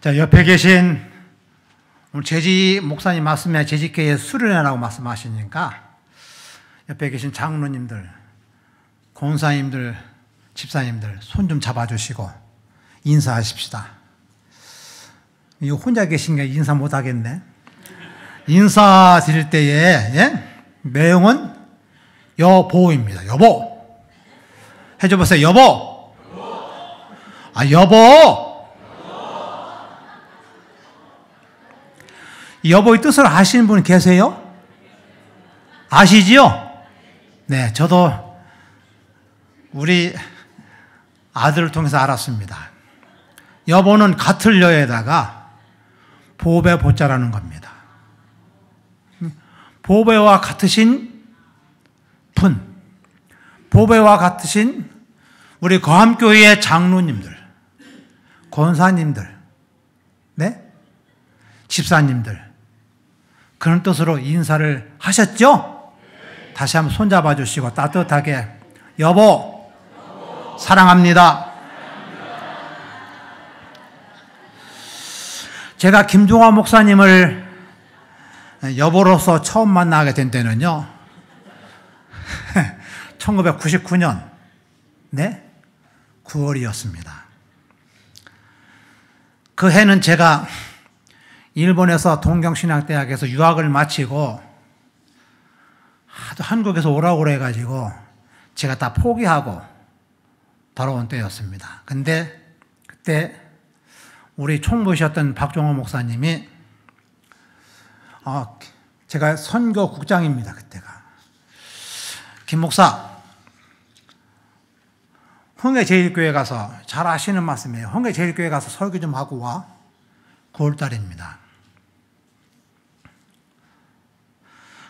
자, 옆에 계신 오늘 재직 목사님 말씀에 재직교회 수련회라고 말씀하시니까 옆에 계신 장로님들, 권사님들, 집사님들 손 좀 잡아주시고 인사하십시다. 이거 혼자 계신가 인사 못하겠네. 인사 드릴 때에 내용은 여보입니다. 여보. 해줘보세요. 여보. 아, 여보. 여보의 뜻을 아시는 분 계세요? 아시지요? 네, 저도 우리 아들을 통해서 알았습니다. 여보는 같을 여에다가 보배 보자라는 겁니다. 보배와 같으신 분, 보배와 같으신 우리 거함교회의 장로님들, 권사님들, 네? 집사님들, 그런 뜻으로 인사를 하셨죠? 다시 한번 손잡아 주시고 따뜻하게 여보, 사랑합니다. 제가 김종화 목사님을 여보로서 처음 만나게 된 때는요 1999년 9월이었습니다. 그 해는 제가 일본에서 동경신학대학에서 유학을 마치고 하도 한국에서 오라고 그래가지고 제가 다 포기하고 돌아온 때였습니다. 근데 그때 우리 총무셨던 박종호 목사님이 제가 선교국장입니다. 그때가. 김 목사, 흥해제일교회 가서 잘 아시는 말씀이에요. 흥해제일교회 가서 설교 좀 하고 와. 9월달입니다.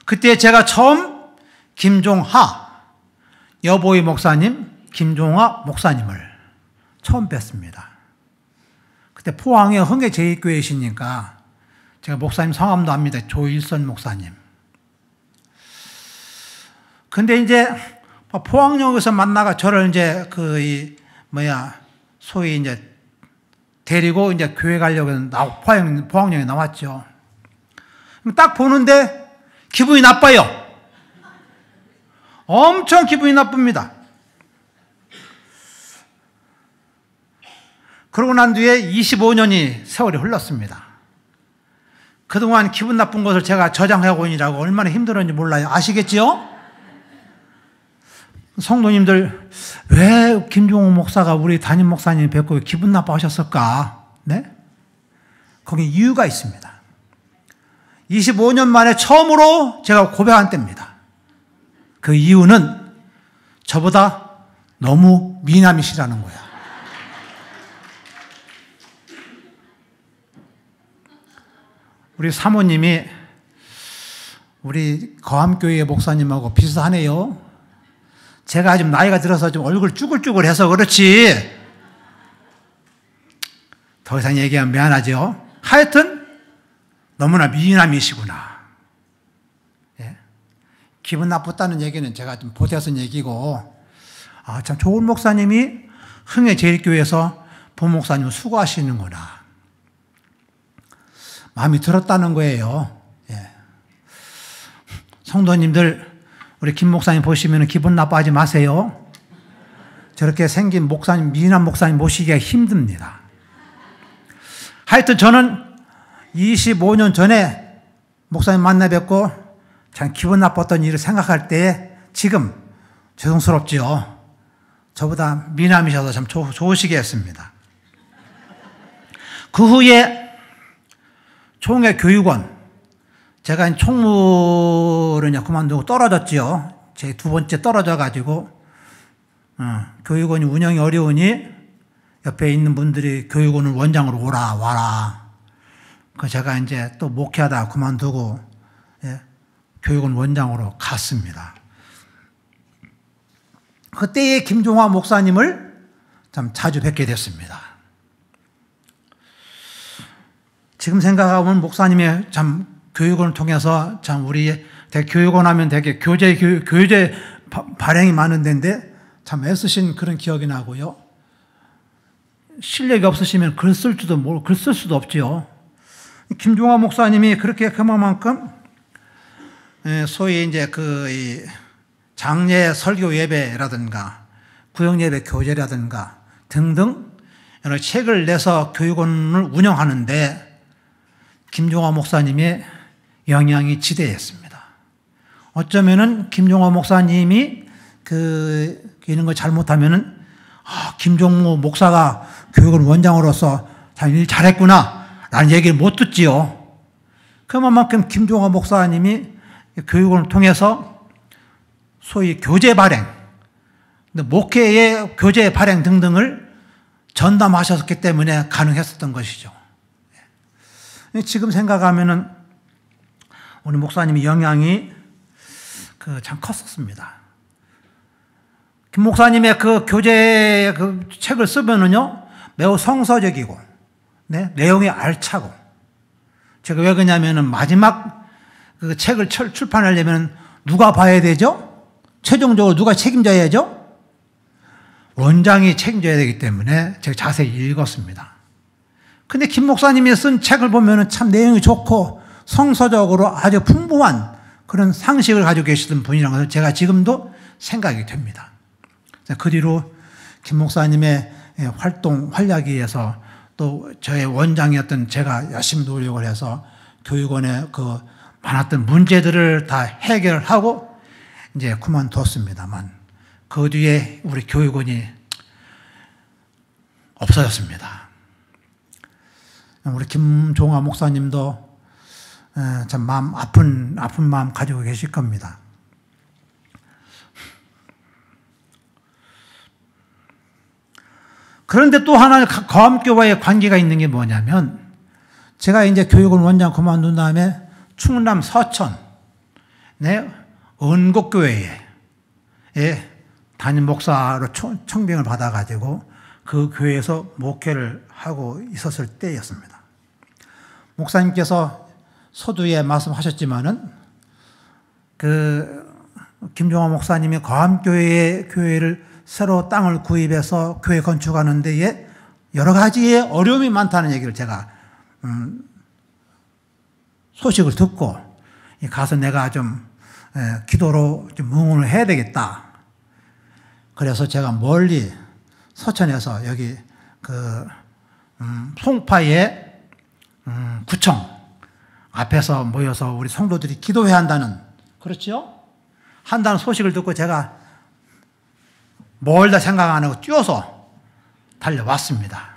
그때 제가 처음 김종하 여보의 목사님 김종하 목사님을 처음 뵀습니다. 그때 포항에 흥해제일교회이시니까 제가 목사님 성함도 압니다. 조일선 목사님. 근데 이제 포항역에서 만나가 저를 이제 소위 이제 데리고 이제 교회 가려고 포항역에 나왔죠. 딱 보는데 기분이 나빠요. 엄청 기분이 나쁩니다. 그러고 난 뒤에 25년이 세월이 흘렀습니다. 그동안 기분 나쁜 것을 제가 저장하고 오느라고 얼마나 힘들었는지 몰라요. 아시겠죠? 성도님들, 왜 김종호 목사가 우리 담임 목사님 뵙고 기분 나빠하셨을까? 네? 거기 이유가 있습니다. 25년 만에 처음으로 제가 고백한 때입니다. 그 이유는 저보다 너무 미남이시라는 거야. 우리 사모님이 우리 거함교회 목사님하고 비슷하네요. 제가 좀 나이가 들어서 좀 얼굴 쭈글쭈글해서 그렇지 더 이상 얘기하면 미안하죠. 하여튼 너무나 미남이시구나. 예? 기분 나쁘다는 얘기는 제가 좀 보태서 얘기고, 참 좋은 목사님이 흥해제일교회에서 부목사님 수고하시는구나. 마음이 들었다는 거예요. 예. 성도님들, 우리 김 목사님 보시면 기분 나빠하지 마세요. 저렇게 생긴 목사님, 미남 목사님 모시기가 힘듭니다. 하여튼 저는 25년 전에 목사님 만나 뵙고 참 기분 나빴던 일을 생각할 때 지금 죄송스럽지요. 저보다 미남이셔서 참 좋으시게 했습니다. 그 후에 총회 교육원, 제가 총무를 그만두고 떨어졌지요. 제 두 번째 떨어져가지고 교육원이 운영이 어려우니 옆에 있는 분들이 교육원을 원장으로 와라. 그 제가 이제 또 목회하다 그만두고 교육원 원장으로 갔습니다. 그때의 김종화 목사님을 참 자주 뵙게 됐습니다. 지금 생각하면 목사님의 참 교육원을 통해서 참 우리 교육원 하면 되게 교재 발행이 많은 데인데 참 애쓰신 그런 기억이 나고요. 실력이 없으시면 글 쓸 수도 없지요. 김종화 목사님이 그렇게 그만큼 소위 이제 장례 설교 예배라든가 구역 예배 교제라든가 등등 여러 책을 내서 교육원을 운영하는데 김종화 목사님의 영향이 지대했습니다. 어쩌면은 김종화 목사님이 이런 걸 잘못하면은 김종무 목사가 교육원 원장으로서 참 일 잘했구나 라는 얘기를 못 듣지요. 그만큼 김종화 목사님이 교육원을 통해서 소위 교재 발행, 목회의 교재 발행 등등을 전담하셨기 때문에 가능했었던 것이죠. 지금 생각하면은 우리 목사님의 영향이 참 컸었습니다. 김 목사님의 교재 책을 쓰면은요, 매우 성서적이고, 내용이 알차고, 제가 왜 그러냐면은 마지막 책을 출판하려면 누가 봐야 되죠? 최종적으로 누가 책임져야죠? 원장이 책임져야 되기 때문에 제가 자세히 읽었습니다. 근데 김 목사님이 쓴 책을 보면은 참 내용이 좋고 성서적으로 아주 풍부한 그런 상식을 가지고 계시던 분이라는 것을 제가 지금도 생각이 됩니다. 그 뒤로 김 목사님의 활약에 의해서 또 저의 원장이었던 제가 열심히 노력을 해서 교육원에 많았던 문제들을 다 해결하고 이제 그만뒀습니다만 그 뒤에 우리 교육원이 없어졌습니다. 우리 김종화 목사님도 참 아픈 마음 가지고 계실 겁니다. 그런데 또 하나 거암교회와의 관계가 있는 게 뭐냐면 제가 이제 교육원 원장 그만둔 다음에 충남 서천 은곡교회에 담임 목사로 청빙을 받아가지고 그 교회에서 목회를 하고 있었을 때였습니다. 목사님께서 서두에 말씀하셨지만은 김종화 목사님이 거암교회를 새로 땅을 구입해서 교회 건축하는 데에 여러 가지의 어려움이 많다는 얘기를 제가 소식을 듣고 가서 내가 좀 기도로 좀 응원을 해야 되겠다. 그래서 제가 멀리 서천에서 여기 송파의 구청 앞에서 모여서 우리 성도들이 기도해야 한다는, 그렇죠? 한다는 소식을 듣고 제가 멀다 생각 안 하고 뛰어서 달려왔습니다.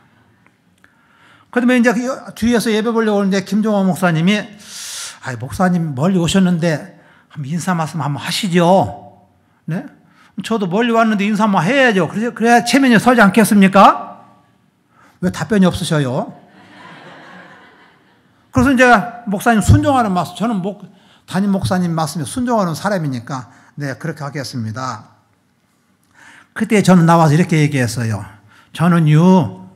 그러면 이제 뒤에서 예배 보려고 오는데 김종화 목사님이 목사님 멀리 오셨는데 한번 인사 말씀 한번 하시죠. 네? 저도 멀리 왔는데 인사 한번 해야죠. 그래야 체면이 서지 않겠습니까? 왜 답변이 없으셔요? 그래서 이제 목사님 순종하는 말씀, 저는 담임 목사님 말씀에 순종하는 사람이니까 네, 그렇게 하겠습니다. 그때 저는 나와서 이렇게 얘기했어요. 저는요,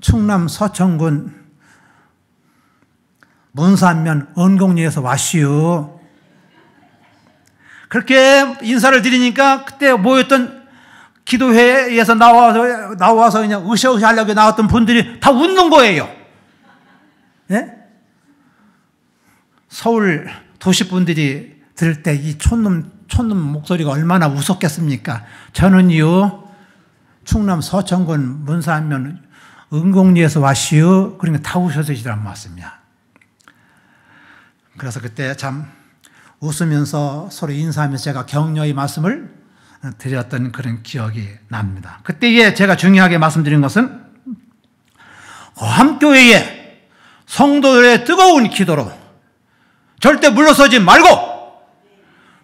충남 서천군 문산면 은곡리에서 왔시요. 그렇게 인사를 드리니까 그때 모였던 기도회에서 나와서 그냥 으쌰으쌰 하려고 나왔던 분들이 다 웃는 거예요. 예? 서울 도시분들이 들을 때 이 촌놈 목소리가 얼마나 웃었겠습니까? 저는요, 충남 서천군 문산면 은곡리에서 왔시요. 그러니까 다 웃어주시더란 말씀이야. 그래서 그때 참 웃으면서 서로 인사하면서 제가 격려의 말씀을 드렸던 그런 기억이 납니다. 그때에 제가 중요하게 말씀드린 것은 거암교회의 성도들의 뜨거운 기도로 절대 물러서지 말고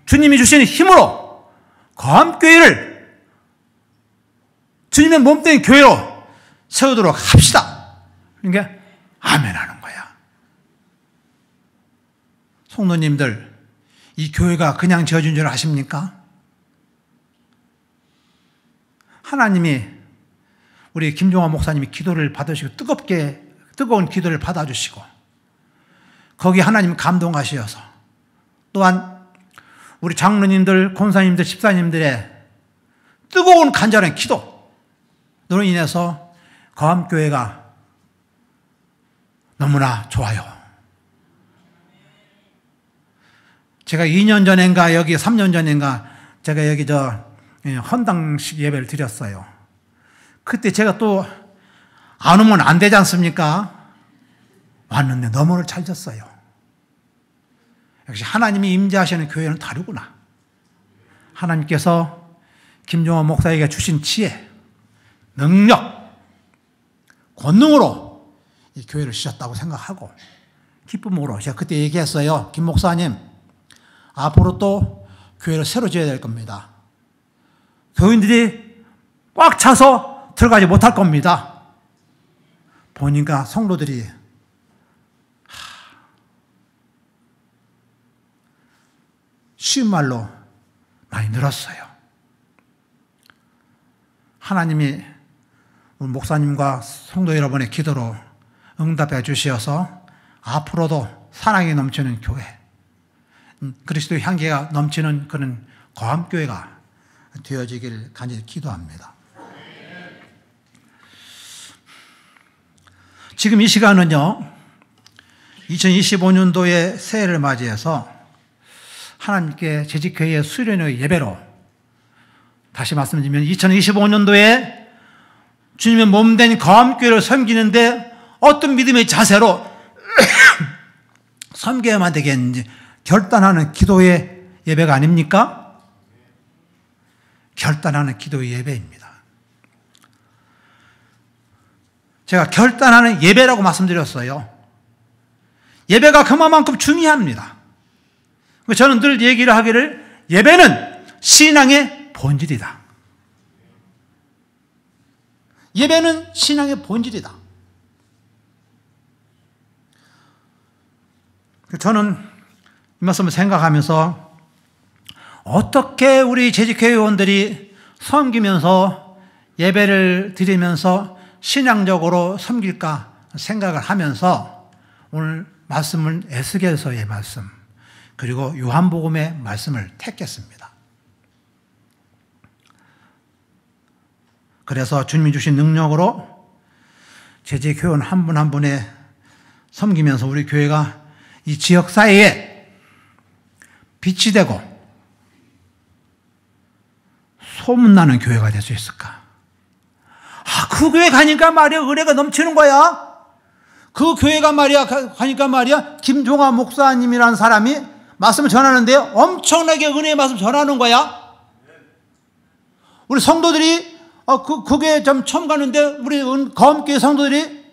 주님이 주신 힘으로 거암교회를 주님의 몸된 교회로 세우도록 합시다. 그러니까 아멘 하는 거야. 성도님들, 이 교회가 그냥 지어진 줄 아십니까? 하나님이 우리 김종화 목사님이 기도를 받으시고 뜨거운 기도를 받아주시고 거기 하나님 감동하셔서 또한 우리 장로님들, 권사님들, 집사님들의 뜨거운 간절한 기도로 인해서 거함교회가 너무나 좋아요. 제가 2년 전인가 여기 3년 전인가 제가 여기 헌당식 예배를 드렸어요. 그때 제가 또 안 오면 안 되지 않습니까? 왔는데 너무나 잘 졌어요. 역시 하나님이 임재하시는 교회는 다르구나. 하나님께서 김종원 목사에게 주신 지혜, 능력, 권능으로 이 교회를 주셨다고 생각하고 기쁨으로 제가 그때 얘기했어요. 김 목사님, 앞으로 또 교회를 새로 지어야 될 겁니다. 교인들이 꽉 차서 들어가지 못할 겁니다. 보니까 성도들이 쉬운 말로 많이 늘었어요. 하나님이 우리 목사님과 성도 여러분의 기도로 응답해 주셔서 앞으로도 사랑이 넘치는 교회, 그리스도의 향기가 넘치는 그런 거함교회가 되어지길 간절히 기도합니다. 지금 이 시간은요, 2025년도의 새해를 맞이해서 하나님께 재직회의 수련회 예배로, 다시 말씀드리면 2025년도에 주님의 몸된 거함교회를 섬기는데 어떤 믿음의 자세로 섬겨야만 되겠는지 결단하는 기도의 예배가 아닙니까? 결단하는 기도의 예배입니다. 제가 결단하는 예배라고 말씀드렸어요. 예배가 그만큼 중요합니다. 저는 늘 얘기를 하기를 예배는 신앙의 본질이다. 예배는 신앙의 본질이다. 저는 이 말씀을 생각하면서 어떻게 우리 재직회의원들이 섬기면서 예배를 드리면서 신앙적으로 섬길까 생각을 하면서 오늘 말씀은 에스겔서의 말씀 그리고 요한복음의 말씀을 택했습니다. 그래서 주님이 주신 능력으로 재직회원 한 분 한 분에 섬기면서 우리 교회가 이 지역 사회에 빛이 되고 소문나는 교회가 될 수 있을까? 그 교회 가니까 말이야 은혜가 넘치는 거야. 그 교회가 말이야 가니까 말이야 김종화 목사님이라는 사람이 말씀을 전하는데 엄청나게 은혜의 말씀 전하는 거야. 우리 성도들이 그 교회 좀 처음 가는데 우리 거함교회 성도들이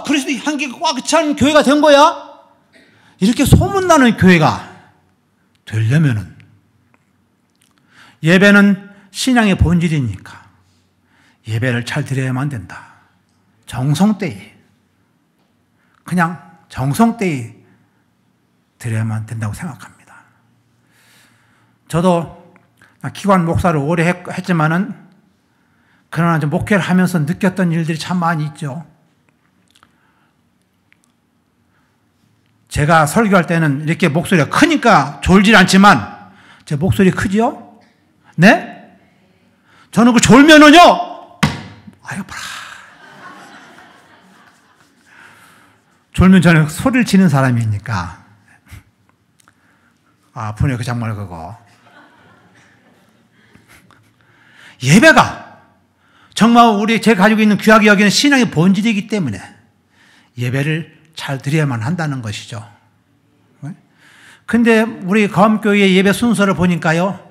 그리스도 향기가 꽉 찬 교회가 된 거야. 이렇게 소문나는 교회가 되려면은 예배는 신앙의 본질이니까 예배를 잘 드려야만 된다. 정성되이, 그냥 정성되이 드려야만 된다고 생각합니다. 저도 기관 목사를 오래 했지만은 그러나 좀 목회를 하면서 느꼈던 일들이 참 많이 있죠. 제가 설교할 때는 이렇게 목소리가 크니까 졸질 않지만 제 목소리 크지요? 네? 저는 그 졸면은요, 아유, 봐라. 졸면 저는 소리를 치는 사람이니까. 아프네, 그 정말 그거. 예배가 정말 제가 가지고 있는 귀하게 여기는 신앙의 본질이기 때문에 예배를 잘 드려야만 한다는 것이죠. 근데 우리 거함교회의 예배 순서를 보니까요,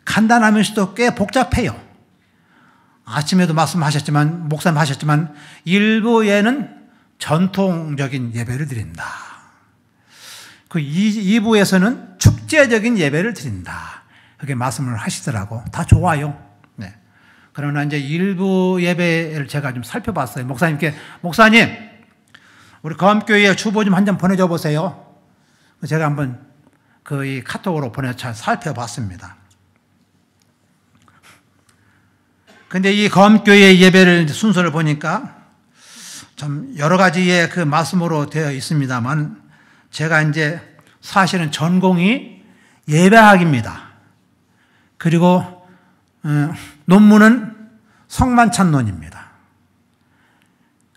간단하면서도 꽤 복잡해요. 아침에도 말씀하셨지만, 목사님 하셨지만, 일부에는 전통적인 예배를 드린다. 그 2부에서는 축제적인 예배를 드린다. 그렇게 말씀을 하시더라고. 다 좋아요. 네. 그러나 이제 일부 예배를 제가 좀 살펴봤어요. 목사님께, 목사님, 우리 거함교회에 주보 좀 한 장 보내줘 보세요. 제가 한번 이 카톡으로 보내서 살펴봤습니다. 근데 이 거함교회의 예배를 순서를 보니까 좀 여러 가지의 그 말씀으로 되어 있습니다만 제가 이제 사실은 전공이 예배학입니다. 그리고 논문은 성만찬론입니다.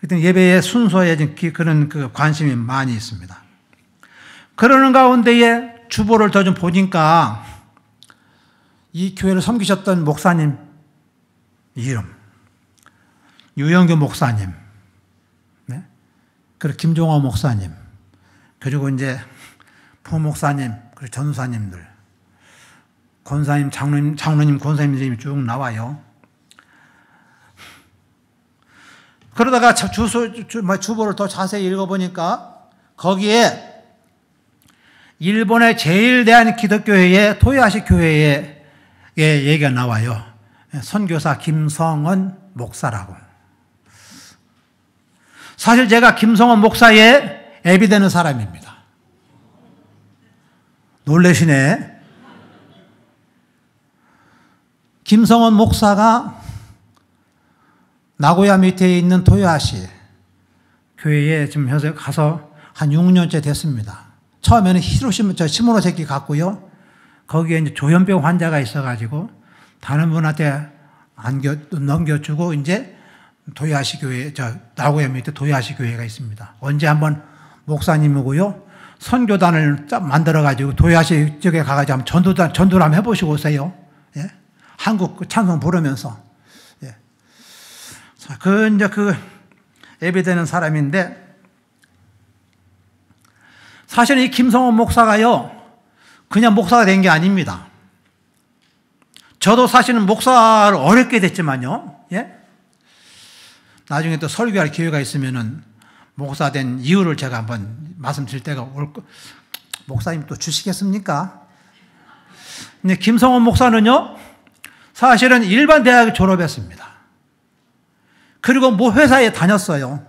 그때 예배의 순서에 그런 관심이 많이 있습니다. 그러는 가운데에 주보를 더 좀 보니까 이 교회를 섬기셨던 목사님 이름, 유영규 목사님, 네? 그리고 김종호 목사님, 그리고 이제 부목사님, 그리고 전사님들, 권사님, 장로님, 권사님들이 쭉 나와요. 그러다가 주보를 더 자세히 읽어보니까 거기에 일본의 제일 대한 기독교회의 토요하시 교회의 얘기가 나와요. 선교사 김성원 목사라고. 사실 제가 김성원 목사에 앱이 되는 사람입니다. 놀라시네. 김성원 목사가 나고야 밑에 있는 토요하시 교회에 지금 현재 가서 한 6년째 됐습니다. 처음에는 시모노세키 갔고요. 거기에 이제 조현병 환자가 있어가지고 다른 분한테 넘겨주고 이제 도야시 교회, 나고야 밑에 도야시 교회가 있습니다. 언제 한번 목사님이고요. 선교단을 만들어가지고 도야시 쪽에 가가지고 한번 전도를 한번 해보시고 오세요. 예? 한국 찬송 부르면서. 예. 자, 예배되는 사람인데, 사실은 이 김성원 목사가요, 그냥 목사가 된 게 아닙니다. 저도 사실은 목사를 어렵게 됐지만요, 예? 나중에 또 설교할 기회가 있으면은 목사 된 이유를 제가 한번 말씀드릴 때가 목사님 또 주시겠습니까? 근데 김성원 목사는요, 사실은 일반 대학을 졸업했습니다. 그리고 뭐 회사에 다녔어요.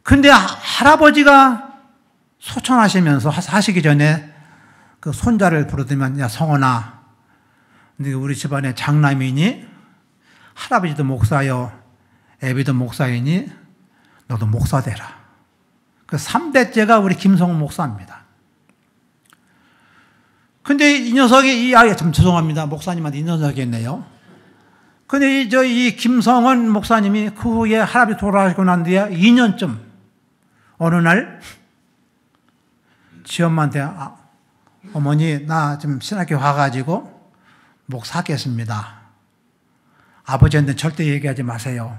근데 할아버지가 소천하시면서 하시기 전에 그 손자를 부르더만, 야, 성원아, 근데 우리 집안에 장남이니, 할아버지도 목사요, 애비도 목사이니, 너도 목사 되라. 그 3대째가 우리 김성훈 목사입니다. 근데 이 녀석이, 참 죄송합니다. 목사님한테 이 녀석이 있네요. 근데 이 김성원 목사님이 그 후에 할아버지 돌아가시고 난 뒤에 2년쯤 어느 날 지엄마한테 어머니 나 지금 신학교 와가지고 목사 하겠습니다. 아버지한테 절대 얘기하지 마세요.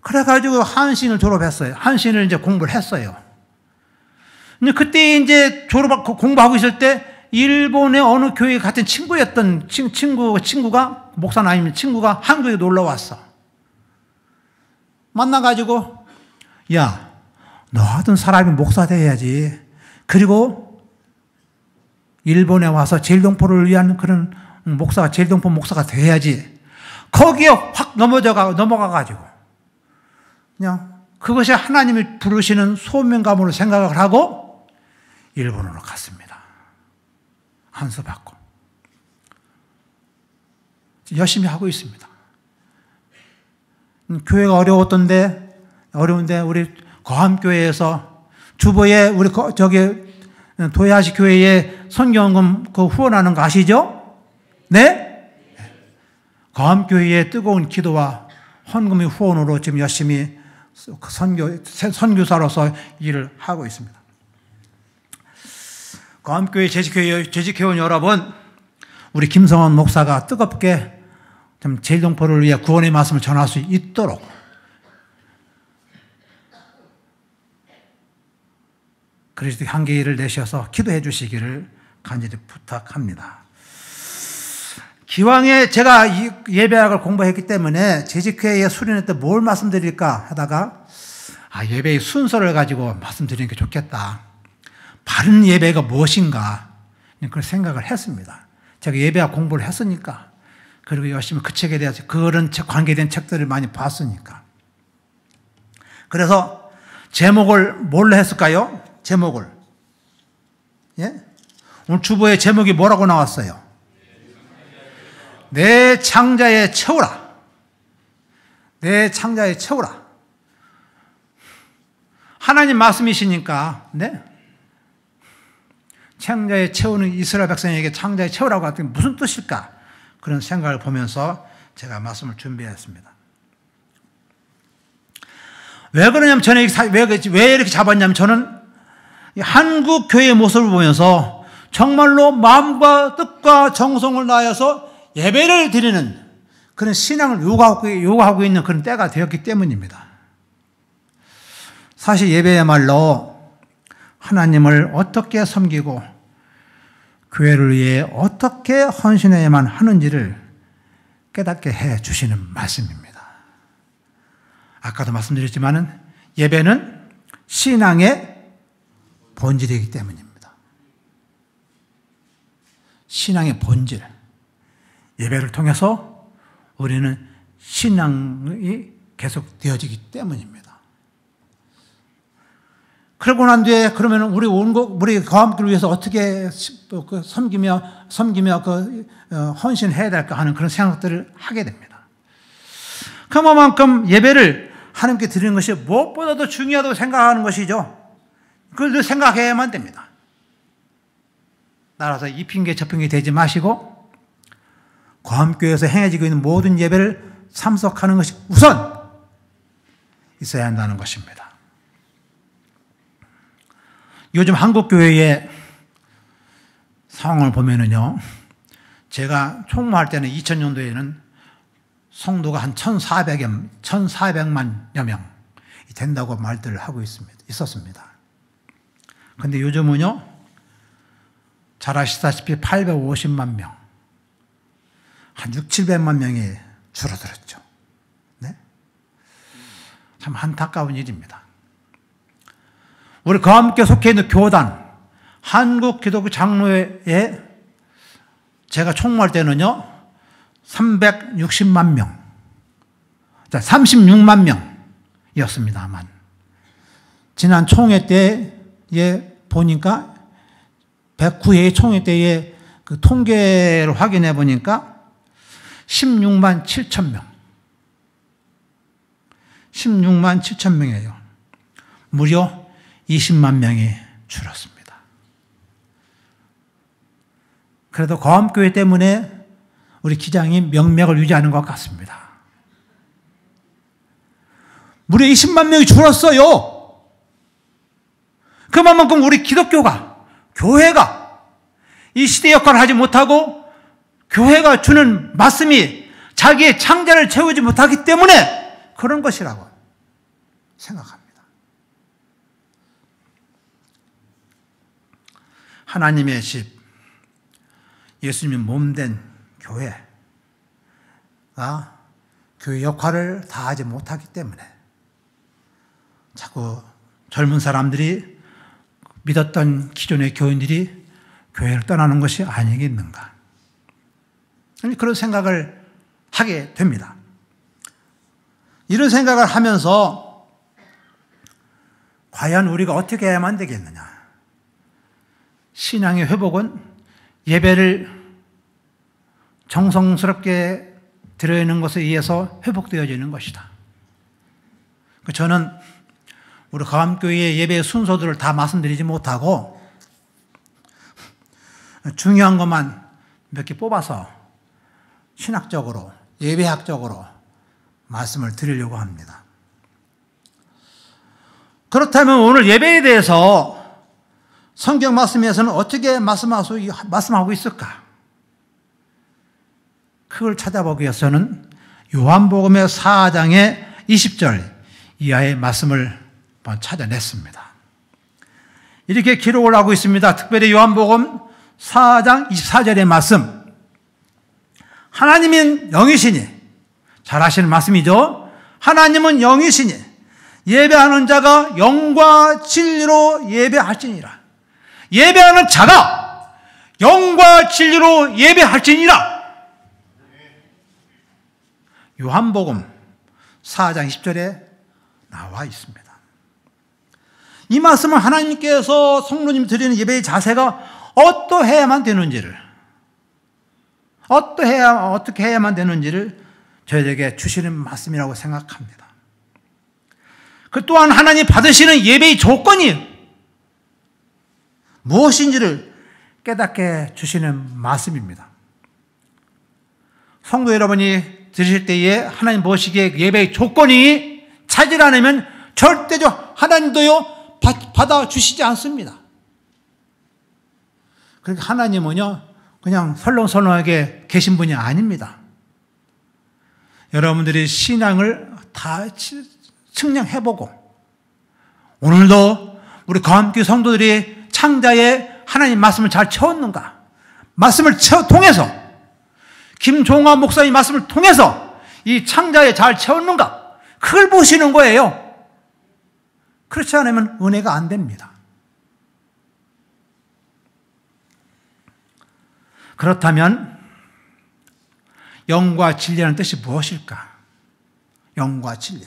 그래가지고 한신을 졸업했어요. 한신을 이제 공부를 했어요. 근데 그때 이제 공부하고 있을 때 일본의 어느 교회 같은 친구였던 친구가 목사는 아니면 친구가 한국에 놀러 왔어. 만나가지고, 야, 너 같은 사람이 목사 돼야지. 그리고 일본에 와서 제일동포를 위한 그런 목사가, 제일동포 목사가 돼야지. 거기에 확 넘어가가지고, 그냥 그것이 하나님이 부르시는 소명감으로 생각을 하고 일본으로 갔습니다. 안수 받고. 열심히 하고 있습니다. 교회가 어려운데 우리 거함교회에서 주보에 우리 도야시 교회에 선교헌금 후원하는 거 아시죠? 네? 거함교회의 뜨거운 기도와 헌금의 후원으로 지금 열심히 선교사로서 일을 하고 있습니다. 거함교회 재직회원 여러분, 우리 김성원 목사가 뜨겁게 좀 제일동포를 위해 구원의 말씀을 전할 수 있도록 그리스도 향기를 내셔서 기도해 주시기를 간절히 부탁합니다. 기왕에 제가 이 예배학을 공부했기 때문에 재직회에 수련회 때 뭘 말씀드릴까 하다가 예배의 순서를 가지고 말씀드리는 게 좋겠다. 바른 예배가 무엇인가 그런 생각을 했습니다. 제가 예배학 공부를 했으니까, 그리고 열심히 그 책에 대해서 그런 관계된 책들을 많이 봤으니까. 그래서 제목을 뭘로 했을까요? 제목을. 예? 오늘 주보의 제목이 뭐라고 나왔어요? 내 창자에 채우라. 내 창자에 채우라. 하나님 말씀이시니까, 네? 창자에 채우는 이스라엘 백성에게 창자에 채우라고 할 때 무슨 뜻일까? 그런 생각을 보면서 제가 말씀을 준비했습니다. 왜 그러냐면 저는 왜 이렇게 잡았냐면 저는 한국 교회의 모습을 보면서 정말로 마음과 뜻과 정성을 다해서 예배를 드리는 그런 신앙을 요구하고 있는 그런 때가 되었기 때문입니다. 사실 예배야말로 하나님을 어떻게 섬기고 교회를 위해 어떻게 헌신해야만 하는지를 깨닫게 해 주시는 말씀입니다. 아까도 말씀드렸지만 예배는 신앙의 본질이기 때문입니다. 신앙의 본질. 예배를 통해서 우리는 신앙이 계속 되어지기 때문입니다. 그러고 난 뒤에 그러면 우리 거함교를 위해서 어떻게 섬기며 헌신해야 될까 하는 그런 생각들을 하게 됩니다. 그만큼 예배를 하나님께 드리는 것이 무엇보다도 중요하다고 생각하는 것이죠. 그걸 늘 생각해야만 됩니다. 따라서 이 핑계 저 핑계 대지 마시고 거함교회에서 행해지고 있는 모든 예배를 참석하는 것이 우선 있어야 한다는 것입니다. 요즘 한국교회의 상황을 보면은요, 제가 총무할 때는 2000년도에는 성도가 한 1400만여 명이 된다고 말들을 하고 있었습니다. 근데 요즘은요, 잘 아시다시피 850만 명, 한 600~700만 명이 줄어들었죠. 네? 참 안타까운 일입니다. 우리 거함교회 속해 있는 교단, 한국기독교 장로회에 제가 총무할 때는요, 360만 명, 36만 명이었습니다만, 지난 총회 때에 보니까 109회 총회 때에 그 통계를 확인해 보니까 16만 7천 명. 16만 7천 명이에요. 무려 20만 명이 줄었습니다. 그래도 거함교회 때문에 우리 기장이 명맥을 유지하는 것 같습니다. 무려 20만 명이 줄었어요. 그만큼 우리 기독교가, 교회가 이 시대 역할을 하지 못하고 교회가 주는 말씀이 자기의 창자를 채우지 못하기 때문에 그런 것이라고 생각합니다. 하나님의 집, 예수님이 몸된 교회가 교회 역할을 다하지 못하기 때문에 자꾸 젊은 사람들이 믿었던 기존의 교인들이 교회를 떠나는 것이 아니겠는가. 그런 생각을 하게 됩니다. 이런 생각을 하면서 과연 우리가 어떻게 해야만 되겠느냐. 신앙의 회복은 예배를 정성스럽게 드리는 것에 의해서 회복되어지는 것이다. 저는 우리 거함교회의 예배 순서들을 다 말씀드리지 못하고 중요한 것만 몇 개 뽑아서 신학적으로, 예배학적으로 말씀을 드리려고 합니다. 그렇다면 오늘 예배에 대해서 성경 말씀에서는 어떻게 말씀하고 있을까? 그걸 찾아보기 위해서는 요한복음의 4장의 20절 이하의 말씀을 한번 찾아냈습니다. 이렇게 기록을 하고 있습니다. 특별히 요한복음 4장 24절의 말씀. 하나님은 영이시니, 잘 아시는 말씀이죠. 하나님은 영이시니 예배하는 자가 영과 진리로 예배할지니라. 예배하는 자가 영과 진리로 예배할지니라. 요한복음 4장 20절에 나와 있습니다. 이 말씀은 하나님께서 성도님 드리는 예배의 자세가 어떠해야만 되는지를, 어떻게 해야만 되는지를 저희에게 주시는 말씀이라고 생각합니다. 그 또한 하나님 받으시는 예배의 조건이 무엇인지를 깨닫게 주시는 말씀입니다. 성도 여러분이 드실 때에 하나님 보시기에 예배의 조건이 차질 않으면 절대적 하나님도요 받아주시지 않습니다. 그러니까 하나님은요 그냥 설렁설렁하게 계신 분이 아닙니다. 여러분들이 신앙을 다 측량해보고 오늘도 우리 거함교회 성도들이 창자에 하나님 말씀을 잘 채웠는가, 말씀을 통해서 김종환 목사님 말씀을 통해서 이 창자에 잘 채웠는가, 그걸 보시는 거예요. 그렇지 않으면 은혜가 안 됩니다. 그렇다면 영과 진리라는 뜻이 무엇일까? 영과 진리.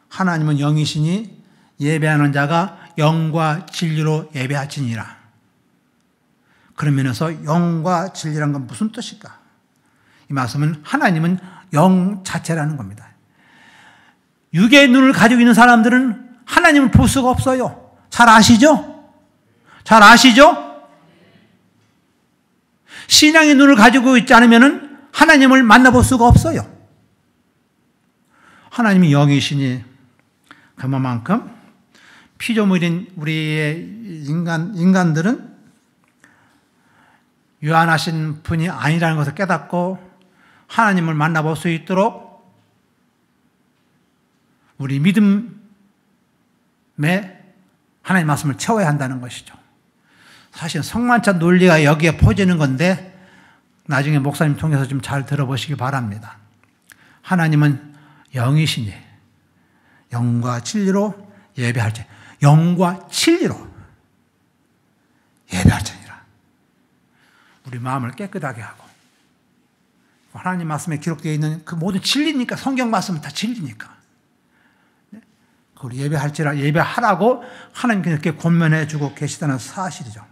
하나님은 영이시니 예배하는 자가 영과 진리로 예배하지니라. 그런 면에서 영과 진리란 건 무슨 뜻일까? 이 말씀은 하나님은 영 자체라는 겁니다. 육의 눈을 가지고 있는 사람들은 하나님을 볼 수가 없어요. 잘 아시죠? 잘 아시죠? 신앙의 눈을 가지고 있지 않으면 하나님을 만나볼 수가 없어요. 하나님이 영이시니 그만큼 피조물인 우리의 인간들은 유한하신 분이 아니라는 것을 깨닫고 하나님을 만나볼 수 있도록 우리 믿음에 하나님 말씀을 채워야 한다는 것이죠. 사실 성만찬 논리가 여기에 퍼지는 건데 나중에 목사님 통해서 좀 잘 들어보시기 바랍니다. 하나님은 영이시니 영과 진리로 예배할지, 영과 진리로 예배할지니라. 우리 마음을 깨끗하게 하고 하나님 말씀에 기록되어 있는 그 모든 진리니까, 성경 말씀은 다 진리니까 그걸 예배하라고 하나님께서 이렇게 권면해 주고 계시다는 사실이죠.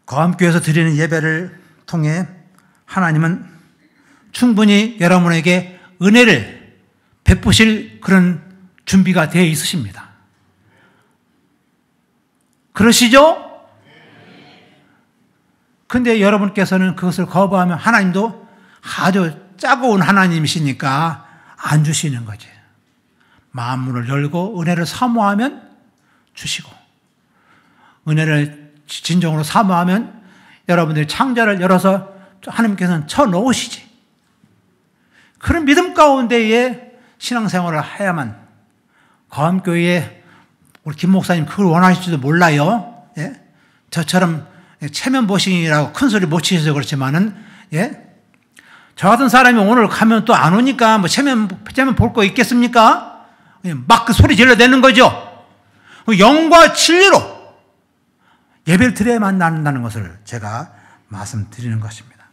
거함교회에서 드리는 예배를 통해 하나님은 충분히 여러분에게 은혜를 베푸실 그런 준비가 되어 있으십니다. 그러시죠? 근데 여러분께서는 그것을 거부하면 하나님도 아주 짜고운 하나님이시니까 안 주시는 거지. 마음문을 열고 은혜를 사모하면 주시고, 은혜를 진정으로 사모하면 여러분들이 창자를 열어서 하나님께서는 쳐놓으시지. 그런 믿음 가운데에 신앙생활을 해야만, 거함교회에 우리 김 목사님 그걸 원하실지도 몰라요. 예? 저처럼 체면 보신이라고 큰 소리 못 치셔서 그렇지만은, 예? 저 같은 사람이 오늘 가면 또 안 오니까 뭐 체면 볼 거 있겠습니까? 막 그 소리 질러대는 거죠. 영과 진리로 예배를 드려야만 난다는 것을 제가 말씀드리는 것입니다.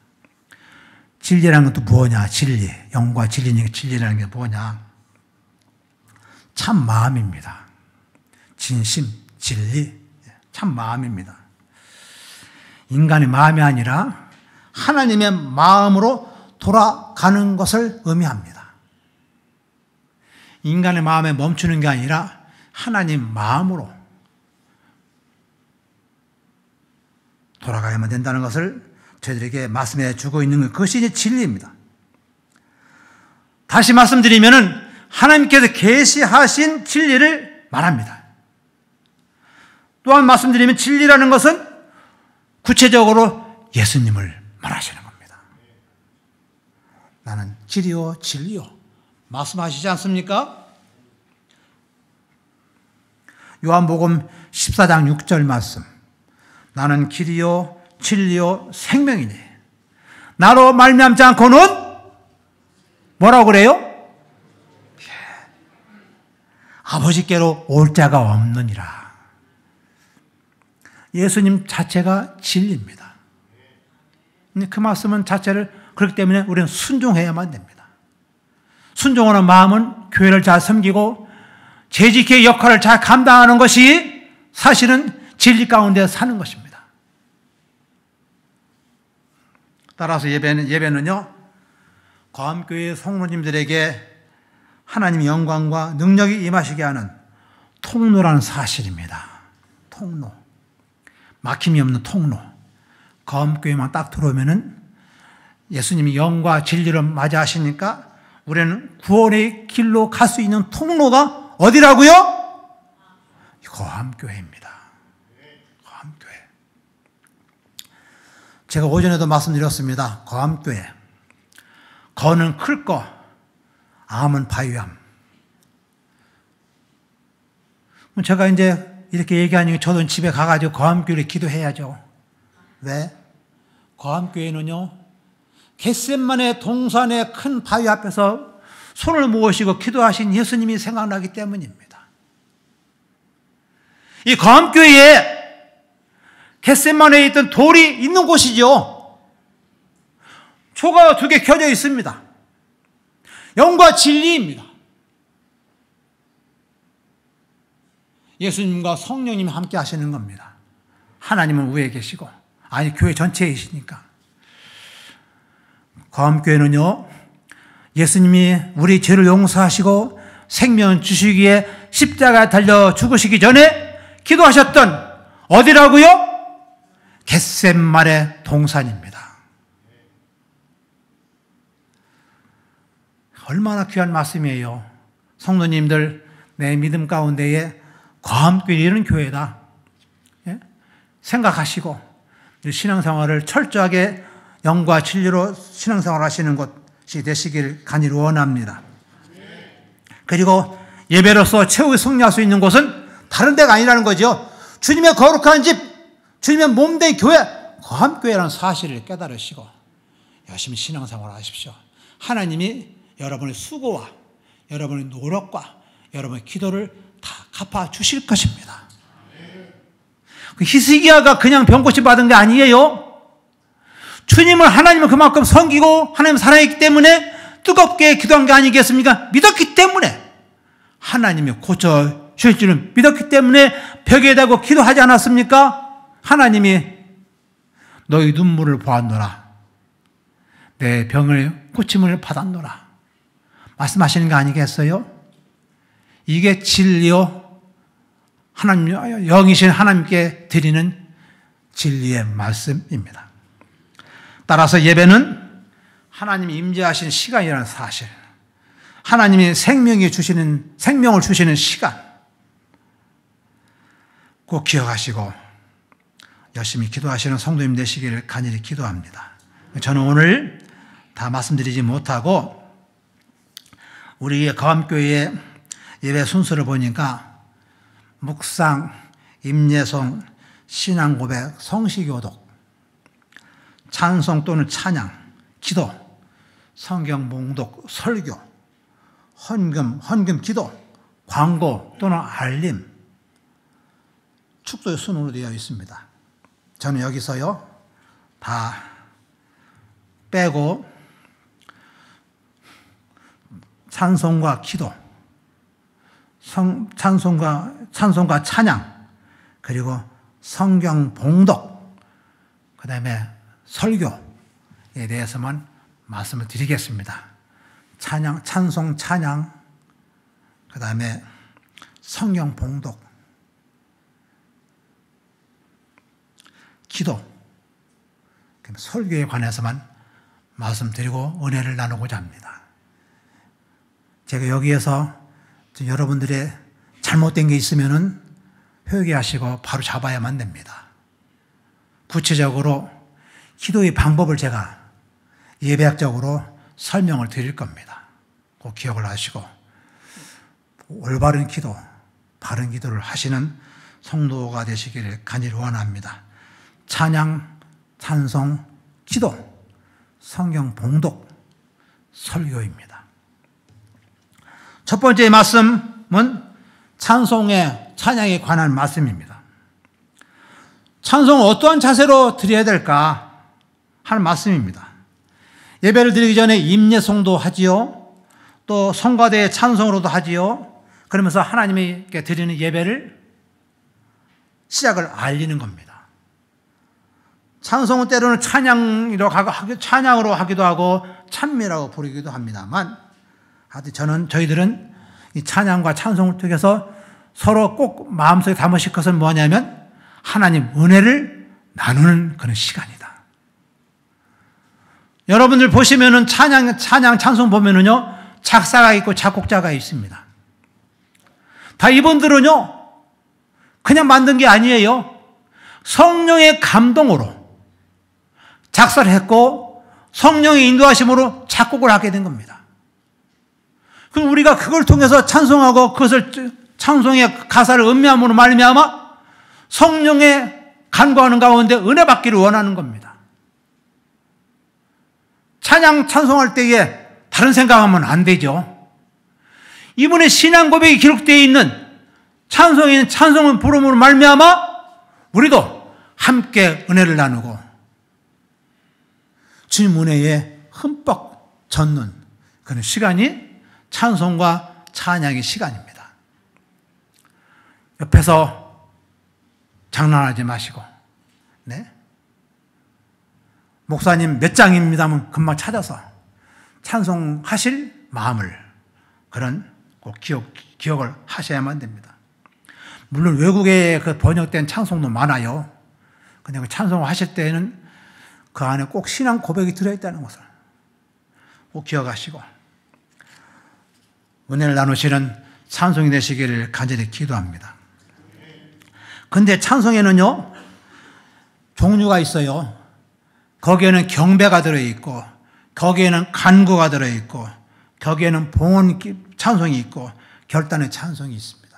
진리라는 것도 뭐냐? 진리. 영과 진리니까 진리라는 게 뭐냐? 참 마음입니다. 진심, 진리, 참 마음입니다. 인간의 마음이 아니라 하나님의 마음으로 돌아가는 것을 의미합니다. 인간의 마음에 멈추는 게 아니라 하나님 마음으로 돌아가야만 된다는 것을 저희들에게 말씀해 주고 있는 것, 그것이 이제 진리입니다. 다시 말씀드리면은 하나님께서 계시하신 진리를 말합니다. 또한 말씀드리면 진리라는 것은 구체적으로 예수님을 말하시는 겁니다. 나는 길이요 진리요 말씀하시지 않습니까? 요한복음 14장 6절 말씀. 나는 길이요 진리요 생명이니 나로 말미암지 않고는 뭐라고 그래요? 아버지께로 올 자가 없느니라. 예수님 자체가 진리입니다. 그 말씀은 자체를, 그렇기 때문에 우리는 순종해야만 됩니다. 순종하는 마음은 교회를 잘 섬기고 재직의 역할을 잘 감당하는 것이 사실은 진리 가운데 사는 것입니다. 따라서 예배는요, 거함교회 성도님들에게 하나님의 영광과 능력이 임하시게 하는 통로라는 사실입니다. 통로. 막힘이 없는 통로. 거함교회만 딱 들어오면은 예수님이 영과 진리를 맞이하시니까 우리는 구원의 길로 갈 수 있는 통로가 어디라고요? 거함교회입니다. 거함교회. 제가 오전에도 말씀드렸습니다. 거함교회. 거는 클 거, 암은 바위암. 제가 이제 이렇게 얘기하니까 저도 집에 가가지고 거함교회를 기도해야죠. 왜? 거함교회는요, 겟셋마네 동산의 큰 바위 앞에서 손을 모으시고 기도하신 예수님이 생각나기 때문입니다. 이 거함교회에 겟셋마네에 있던 돌이 있는 곳이죠. 초가 2개 켜져 있습니다. 영과 진리입니다. 예수님과 성령님이 함께 하시는 겁니다. 하나님은 위에 계시고, 아니 교회 전체에 계시니까. 거함교회는요, 예수님이 우리 죄를 용서하시고 생명 주시기에 십자가에 달려 죽으시기 전에 기도하셨던 어디라고요? 겟셋마네 동산입니다. 얼마나 귀한 말씀이에요. 성도님들, 내 믿음 가운데에 거함교회는 교회다. 예? 생각하시고 신앙생활을 철저하게 영과 진리로 신앙생활 하시는 것이 되시길 간절히 원합니다. 그리고 예배로서 최후의 승리할 수 있는 곳은 다른 데가 아니라는 거죠. 주님의 거룩한 집, 주님의 몸된 교회, 거함교회라는 사실을 깨달으시고 열심히 신앙생활 하십시오. 하나님이 여러분의 수고와 여러분의 노력과 여러분의 기도를 다 갚아주실 것입니다. 히스기야가 그냥 병고침 받은 게 아니에요. 주님을, 하나님을 그만큼 섬기고 하나님 사랑했기 때문에 뜨겁게 기도한 게 아니겠습니까? 믿었기 때문에, 하나님이 고쳐주실 줄을 믿었기 때문에 벽에 대고 기도하지 않았습니까? 하나님이 너희 눈물을 보았노라, 내 병을 고침을 받았노라 말씀하시는 거 아니겠어요? 이게 진리요, 하나님, 영이신 하나님께 드리는 진리의 말씀입니다. 따라서 예배는 하나님이 임재하신 시간이라는 사실, 하나님이 생명을 주시는 시간 꼭 기억하시고 열심히 기도하시는 성도님 되시기를 간절히 기도합니다. 저는 오늘 다 말씀드리지 못하고 우리의 거함교회의 예배 순서를 보니까 묵상, 임예송, 신앙고백, 성시교독, 찬송 또는 찬양, 기도, 성경 봉독, 설교, 헌금 기도, 광고 또는 알림, 축도의 순으로 되어 있습니다. 저는 여기서요 다 빼고 찬송과 기도, 찬송과 찬양, 그리고 성경 봉독, 그 다음에 설교에 대해서만 말씀을 드리겠습니다. 찬송, 찬양, 그 다음에 성경 봉독, 기도, 설교에 관해서만 말씀드리고 은혜를 나누고자 합니다. 제가 여기에서 여러분들의 잘못된 게 있으면은 회개하시고 바로 잡아야만 됩니다. 구체적으로 기도의 방법을 제가 예배학적으로 설명을 드릴 겁니다. 꼭 기억을 하시고 올바른 기도, 바른 기도를 하시는 성도가 되시기를 간절히 원합니다. 찬양, 찬송, 기도, 성경 봉독, 설교입니다. 첫 번째 말씀은 찬양에 관한 말씀입니다. 찬송을 어떠한 자세로 드려야 될까 하는 말씀입니다. 예배를 드리기 전에 임예송도 하지요. 또 성가대의 찬송으로도 하지요. 그러면서 하나님께 드리는 예배를 시작을 알리는 겁니다. 찬송은 때로는 찬양으로 하기도 하고 찬미라고 부르기도 합니다만, 하여튼 저희들은 이 찬양과 찬송을 통해서 서로 꼭 마음속에 담으실 것은 뭐냐면 하나님 은혜를 나누는 그런 시간이다. 여러분들 보시면은 찬양 찬송 보면은요, 작사가 있고 작곡자가 있습니다. 다 이분들은요, 그냥 만든 게 아니에요. 성령의 감동으로 작사를 했고 성령의 인도하심으로 작곡을 하게 된 겁니다. 그럼 우리가 그걸 통해서 찬송하고 그것을 찬송의 가사를 음미함으로 말미암아 성령의 간구하는 가운데 은혜 받기를 원하는 겁니다. 찬송할 때에 다른 생각하면 안 되죠. 이분의 신앙 고백이 기록되어 있는 찬송을 부름으로 말미암아 우리도 함께 은혜를 나누고 주님 은혜에 흠뻑 젖는 그런 시간이 찬송과 찬양의 시간입니다. 옆에서 장난하지 마시고, 네? 목사님 몇 장입니다면 금방 찾아서 찬송하실 마음을 그런 꼭 기억을 하셔야만 됩니다. 물론 외국에 그 번역된 찬송도 많아요. 근데 그 찬송을 하실 때는 그 안에 꼭 신앙 고백이 들어있다는 것을 꼭 기억하시고 은혜를 나누시는 찬송이 되시기를 간절히 기도합니다. 근데 찬송에는요, 종류가 있어요. 거기에는 경배가 들어있고, 거기에는 간구가 들어있고, 거기에는 봉헌 찬송이 있고, 결단의 찬송이 있습니다.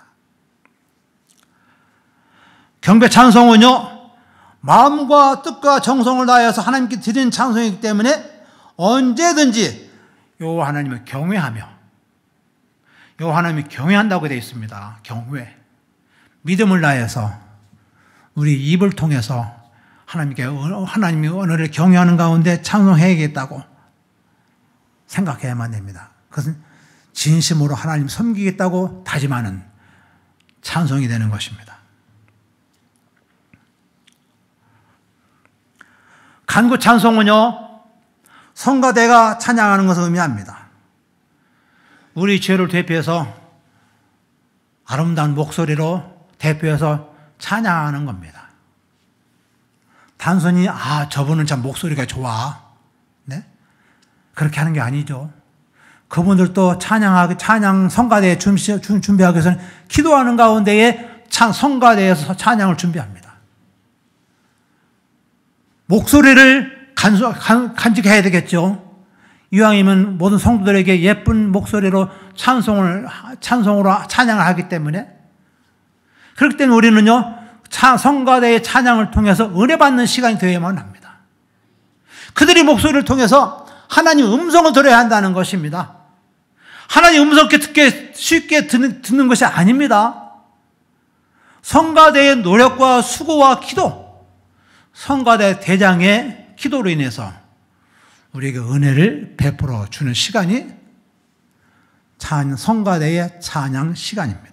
경배 찬송은요, 마음과 뜻과 정성을 다해서 하나님께 드리는 찬송이기 때문에 언제든지 요 하나님을 경외하며, 요 하나님을 경외한다고 되어 있습니다. 경외. 믿음을 다해서 우리 입을 통해서 하나님의 언어를 경외하는 가운데 찬송해야겠다고 생각해야만 됩니다. 그것은 진심으로 하나님 섬기겠다고 다짐하는 찬송이 되는 것입니다. 간구 찬송은요, 성가대가 찬양하는 것을 의미합니다. 우리 죄를 대표해서 아름다운 목소리로 대표해서 찬양하는 겁니다. 단순히 저분은 참 목소리가 좋아, 네? 그렇게 하는 게 아니죠. 그분들도 찬양 성가대에 준비하기 위해서는 기도하는 가운데에 성가대에서 찬양을 준비합니다. 목소리를 간직해야 되겠죠. 이왕이면 모든 성도들에게 예쁜 목소리로 찬송으로 찬양을 하기 때문에, 그렇기 때문에 우리는요, 성가대의 찬양을 통해서 은혜 받는 시간이 되어야만 합니다. 그들이 목소리를 통해서 하나님 음성을 들어야 한다는 것입니다. 하나님 음성 쉽게 듣는 것이 아닙니다. 성가대의 노력과 수고와 기도, 성가대 대장의 기도로 인해서 우리에게 은혜를 베풀어 주는 시간이 성가대의 찬양 시간입니다.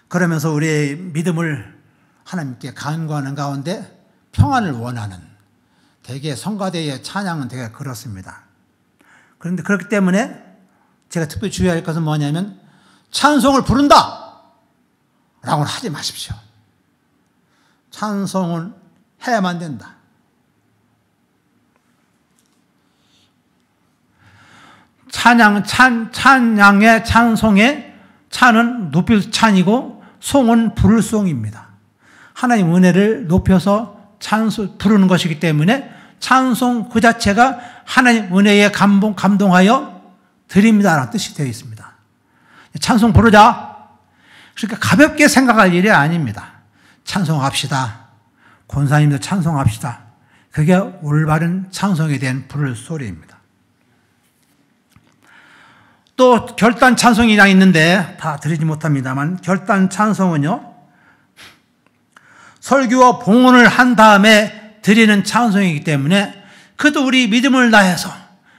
그러면서 우리의 믿음을 하나님께 간구하는 가운데 평안을 원하는, 대개 성가대의 찬양은 되게 그렇습니다. 그런데 그렇기 때문에 제가 특별히 주의할 것은 뭐냐면, 찬송을 부른다 라고는 하지 마십시오. 찬송은 해야만 된다. 찬양의 찬송의 찬은 높일 찬이고 송은 부를 송입니다. 하나님 은혜를 높여서 부르는 것이기 때문에 찬송 그 자체가 하나님 은혜에 감동하여 드립니다라는 뜻이 되어 있습니다. 찬송 부르자. 그러니까 가볍게 생각할 일이 아닙니다. 찬송합시다. 권사님도 찬송합시다. 그게 올바른 찬송에 대한 부를 소리입니다. 또 결단 찬송이 있는데 다 드리지 못합니다만, 결단 찬송은요, 설교와 봉헌을 한 다음에 드리는 찬송이기 때문에 그것도 우리 믿음을 다해서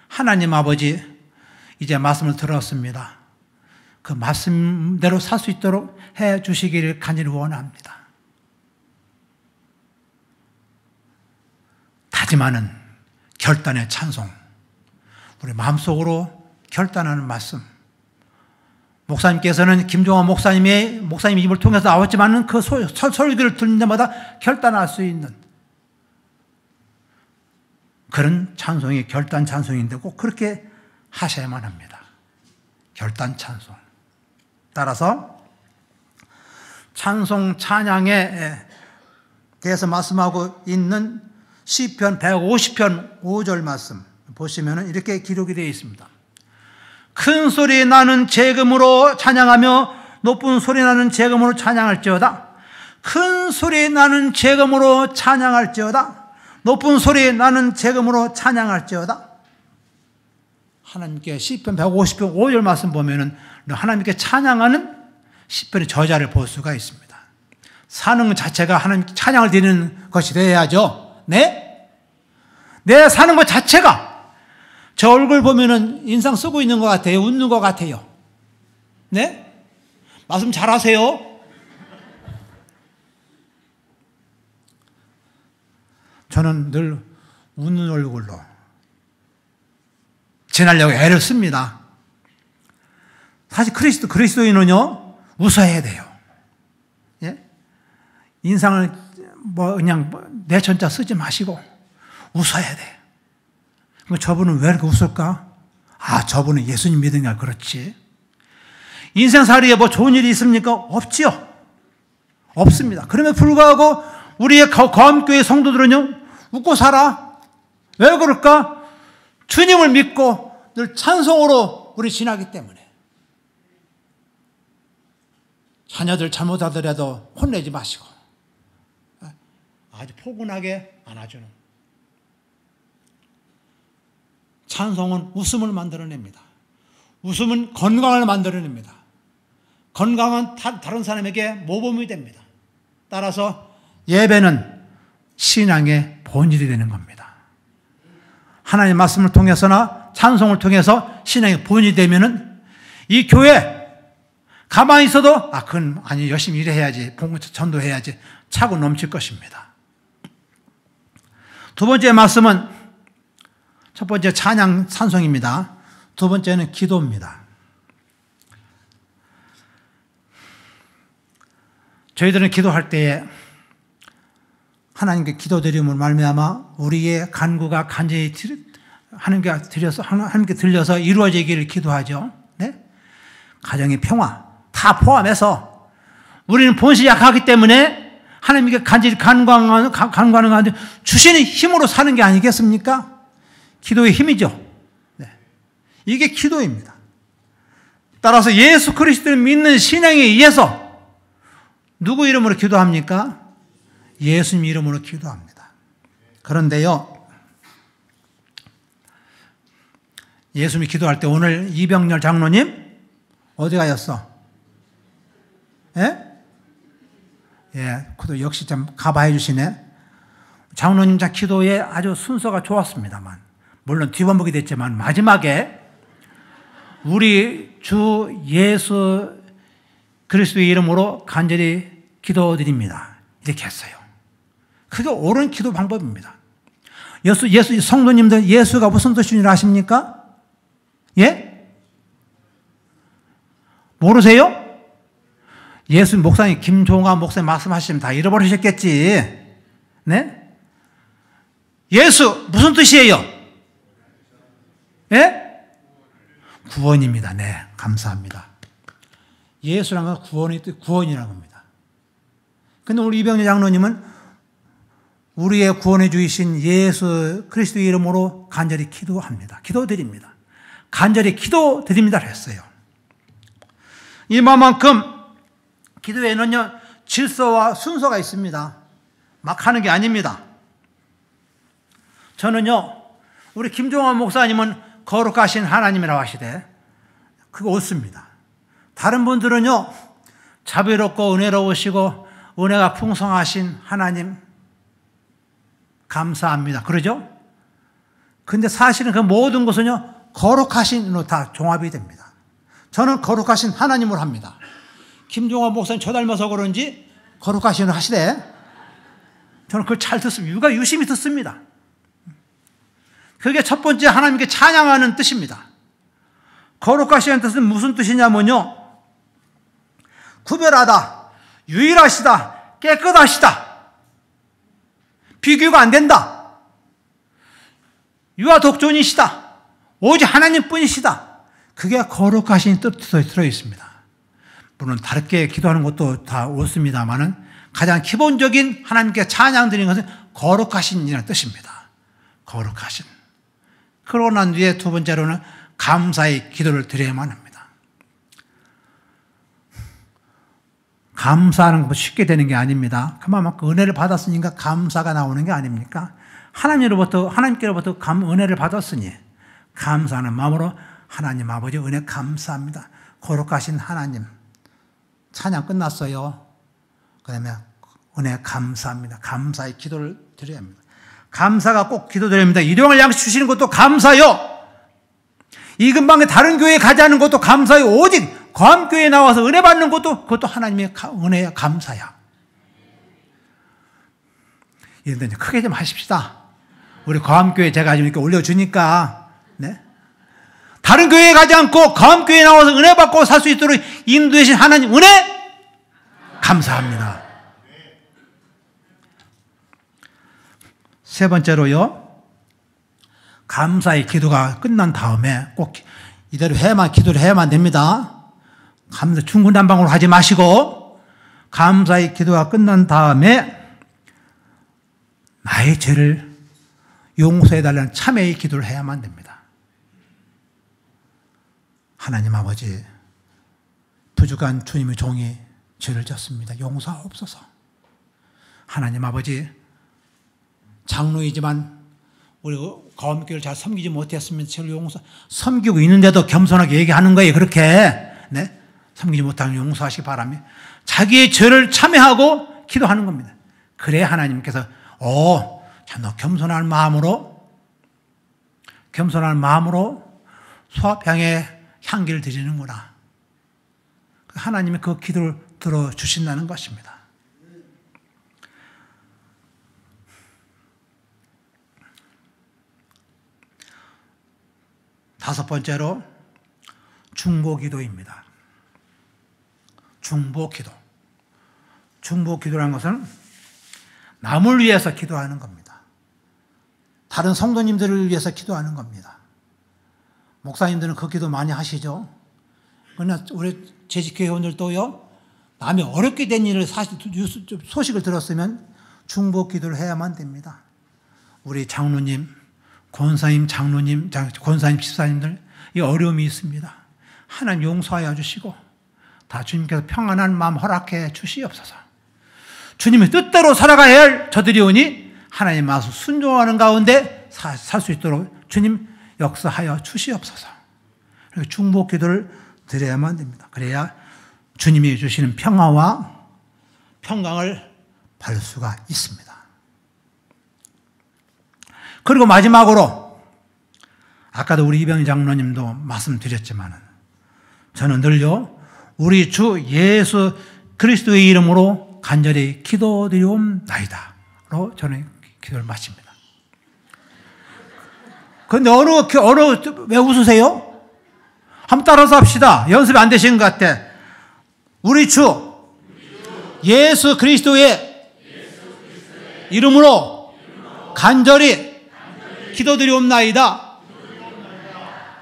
하나님 아버지, 이제 말씀을 들었습니다. 그 말씀대로 살 수 있도록 해 주시기를 간절히 원합니다. 다짐하는 결단의 찬송, 우리 마음속으로 결단하는 말씀, 목사님께서는 김종환 목사님 입을 통해서 나왔지만은 그 설교를 듣는 데마다 결단할 수 있는 그런 찬송이 결단 찬송인데 꼭 그렇게 하셔야만 합니다. 결단 찬송. 따라서 찬송 찬양에 대해서 말씀하고 있는 시편 150편 5절 말씀 보시면 이렇게 기록이 되어 있습니다. 큰 소리 나는 재금으로 찬양하며 높은 소리 나는 재금으로 찬양할지어다. 큰 소리 나는 재금으로 찬양할지어다. 높은 소리 나는 재금으로 찬양할지어다. 하나님께 시편 150편 5절 말씀 보면은 하나님께 찬양하는 시편의 저자를 볼 수가 있습니다. 사는 것 자체가 하나님께 찬양을 드리는 것이 되어야죠. 네? 내 사는 것 자체가 저 얼굴 보면은 인상 쓰고 있는 것 같아요. 웃는 것 같아요. 네? 말씀 잘하세요. 저는 늘 웃는 얼굴로 지나려고 애를 씁니다. 사실 그리스도인은요, 웃어야 돼요. 예? 인상을 그냥 내천자 쓰지 마시고 웃어야 돼. 저분은 왜 이렇게 웃을까? 저분은 예수님 믿으니까 그렇지. 인생살이에 좋은 일이 있습니까? 없지요. 없습니다. 그럼에도 불구하고 우리의 거함교회 성도들은요, 웃고 살아. 왜 그럴까? 주님을 믿고 늘 찬송으로 우리 지나기 때문에. 자녀들 잘못하더라도 혼내지 마시고 아주 포근하게 안아주는 찬송은 웃음을 만들어냅니다. 웃음은 건강을 만들어냅니다. 건강은 다른 사람에게 모범이 됩니다. 따라서 예배는 신앙의 본질이 되는 겁니다. 하나님의 말씀을 통해서나 찬송을 통해서 신앙의 본질이 되면은 이 교회 가만히 있어도 그건 아니 열심히 일해야지, 전도해야지 차고 넘칠 것입니다. 두 번째 말씀은 첫 번째 찬양 찬송입니다. 두 번째는 기도입니다. 저희들은 기도할 때에 하나님께 기도드림을 말미암아 우리의 간구가 간절히 하나님께 들려서 이루어지기를 기도하죠. 네? 가정의 평화 다 포함해서 우리는 본질이 약하기 때문에 하나님께 간절히 간구하는 가운데 주시는 힘으로 사는 게 아니겠습니까? 기도의 힘이죠. 네. 이게 기도입니다. 따라서 예수 그리스도를 믿는 신앙에 의해서 누구 이름으로 기도합니까? 예수님 이름으로 기도합니다. 그런데요, 예수님이 기도할 때 오늘 이병렬 장로님 어디 가셨어? 예? 예, 그도 역시 좀 가봐해 주시네. 장로님 자 기도에 아주 순서가 좋았습니다만, 물론 뒤범벅이 됐지만 마지막에 우리 주 예수 그리스도의 이름으로 간절히 기도드립니다. 이렇게 했어요. 그게 옳은 기도 방법입니다. 예수 성도님들 예수가 무슨 뜻인 줄 아십니까? 예? 모르세요? 예수 목사님 김종환 목사님 말씀하시면 다 잃어버리셨겠지. 네? 예수 무슨 뜻이에요? 예? 구원입니다. 네, 감사합니다. 예수란 건 구원이라는 겁니다. 근데 우리 이병렬 장로님은 우리의 구원해 주신 예수 그리스도의 이름으로 간절히 기도합니다. 기도드립니다. 간절히 기도드립니다 했어요. 이만큼 기도에는요 질서와 순서가 있습니다. 막 하는 게 아닙니다. 저는요 우리 김종환 목사님은 거룩하신 하나님이라고 하시되 그거 옳습니다. 다른 분들은요 자비롭고 은혜로우시고 은혜가 풍성하신 하나님 감사합니다. 그러죠? 근데 사실은 그 모든 것은요 거룩하신으로 다 종합이 됩니다. 저는 거룩하신 하나님으로 합니다. 김종환 목사님 저 닮아서 그런지 거룩하신으로 하시되 저는 그걸 잘 듣습니다. 유심히 듣습니다. 그게 첫 번째 하나님께 찬양하는 뜻입니다. 거룩하시는 뜻은 무슨 뜻이냐면요 구별하다, 유일하시다, 깨끗하시다, 비교가 안 된다, 유아독존이시다, 오직 하나님뿐이시다. 그게 거룩하신 뜻이 들어있습니다. 물론 다르게 기도하는 것도 다 옳습니다만은 가장 기본적인 하나님께 찬양 드리는 것은 거룩하신이라는 뜻입니다. 거룩하신. 그러고 난 뒤에 두 번째로는 감사의 기도를 드려야만 합니다. 감사하는 것도 쉽게 되는 게 아닙니다. 그만큼 은혜를 받았으니까 감사가 나오는 게 아닙니까? 하나님께로부터 은혜를 받았으니 감사하는 마음으로 하나님 아버지 은혜 감사합니다. 거룩하신 하나님, 찬양 끝났어요. 그 다음에 은혜 감사합니다. 감사의 기도를 드려야 합니다. 감사가 꼭 기도드립니다. 일용할 양식 주시는 것도 감사요. 이 근방에 다른 교회에 가지 않는 것도 감사요. 오직 거함교회에 나와서 은혜 받는 것도 그것도 하나님의 은혜야, 감사야. 이런데 이제 크게 좀 하십시다. 우리 거함교회 제가 좀 이렇게 올려주니까, 네? 다른 교회에 가지 않고 거함교회에 나와서 은혜 받고 살 수 있도록 인도해 주신 하나님 은혜 감사합니다. 세 번째로요, 감사의 기도가 끝난 다음에 꼭 이대로 기도를 해야만 됩니다. 감사 중구난방으로 하지 마시고 감사의 기도가 끝난 다음에 나의 죄를 용서해달라는 참회의 기도를 해야만 됩니다. 하나님 아버지, 부족한 주님의 종이 죄를 졌습니다. 용서하옵소서. 하나님 아버지, 장로이지만 우리 거함교회를 잘 섬기지 못했으면 저를 섬기고 있는데도 겸손하게 얘기하는 거예요. 그렇게, 네? 섬기지 못하면 용서하시기 바랍니다. 자기의 죄를 참회하고 기도하는 겁니다. 그래야 하나님께서 자, 너 겸손한 마음으로 소합향의 향기를 드리는구나. 하나님이 그 기도를 들어주신다는 것입니다. 다섯 번째로 중보기도입니다. 중보기도. 중보기도라는 것은 남을 위해서 기도하는 겁니다. 다른 성도님들을 위해서 기도하는 겁니다. 목사님들은 그 기도 많이 하시죠. 그러나 우리 재직회원들도요, 남이 어렵게 된 일을 소식을 들었으면 중보기도를 해야만 됩니다. 우리 장로님, 권사님, 권사님, 집사님들 이 어려움이 있습니다. 하나님 용서하여 주시고 다 주님께서 평안한 마음 허락해 주시옵소서. 주님의 뜻대로 살아가야 할 저들이 오니 하나님 말씀 순종하는 가운데 살 수 있도록 주님 역사하여 주시옵소서. 중보기도를 드려야만 됩니다. 그래야 주님이 주시는 평화와 평강을 받을 수가 있습니다. 그리고 마지막으로 아까도 우리 이병희 장로님도 말씀드렸지만 저는 늘요 우리 주 예수 그리스도의 이름으로 간절히 기도드리옵나이다 로 저는 기도를 마칩니다. 그런데 왜 웃으세요? 한번 따라서 합시다. 연습이 안 되신 것 같아. 우리 주 예수 그리스도의 이름으로 간절히 기도드리옵나이다.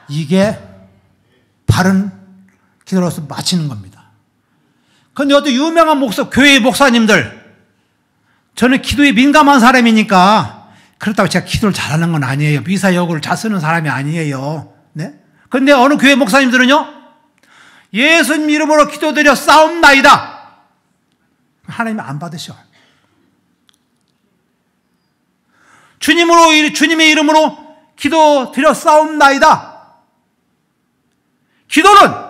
이게 바른 기도로서 마치는 겁니다. 그런데 어떤 유명한 교회 목사님들, 저는 기도에 민감한 사람이니까 그렇다고 제가 기도를 잘하는 건 아니에요. 미사여구를 잘 쓰는 사람이 아니에요. 네? 그런데 어느 교회 목사님들은요, 예수님 이름으로 기도드려 싸움나이다. 하나님이 안 받으셔. 주님의 이름으로 기도드려 싸움나이다. 기도는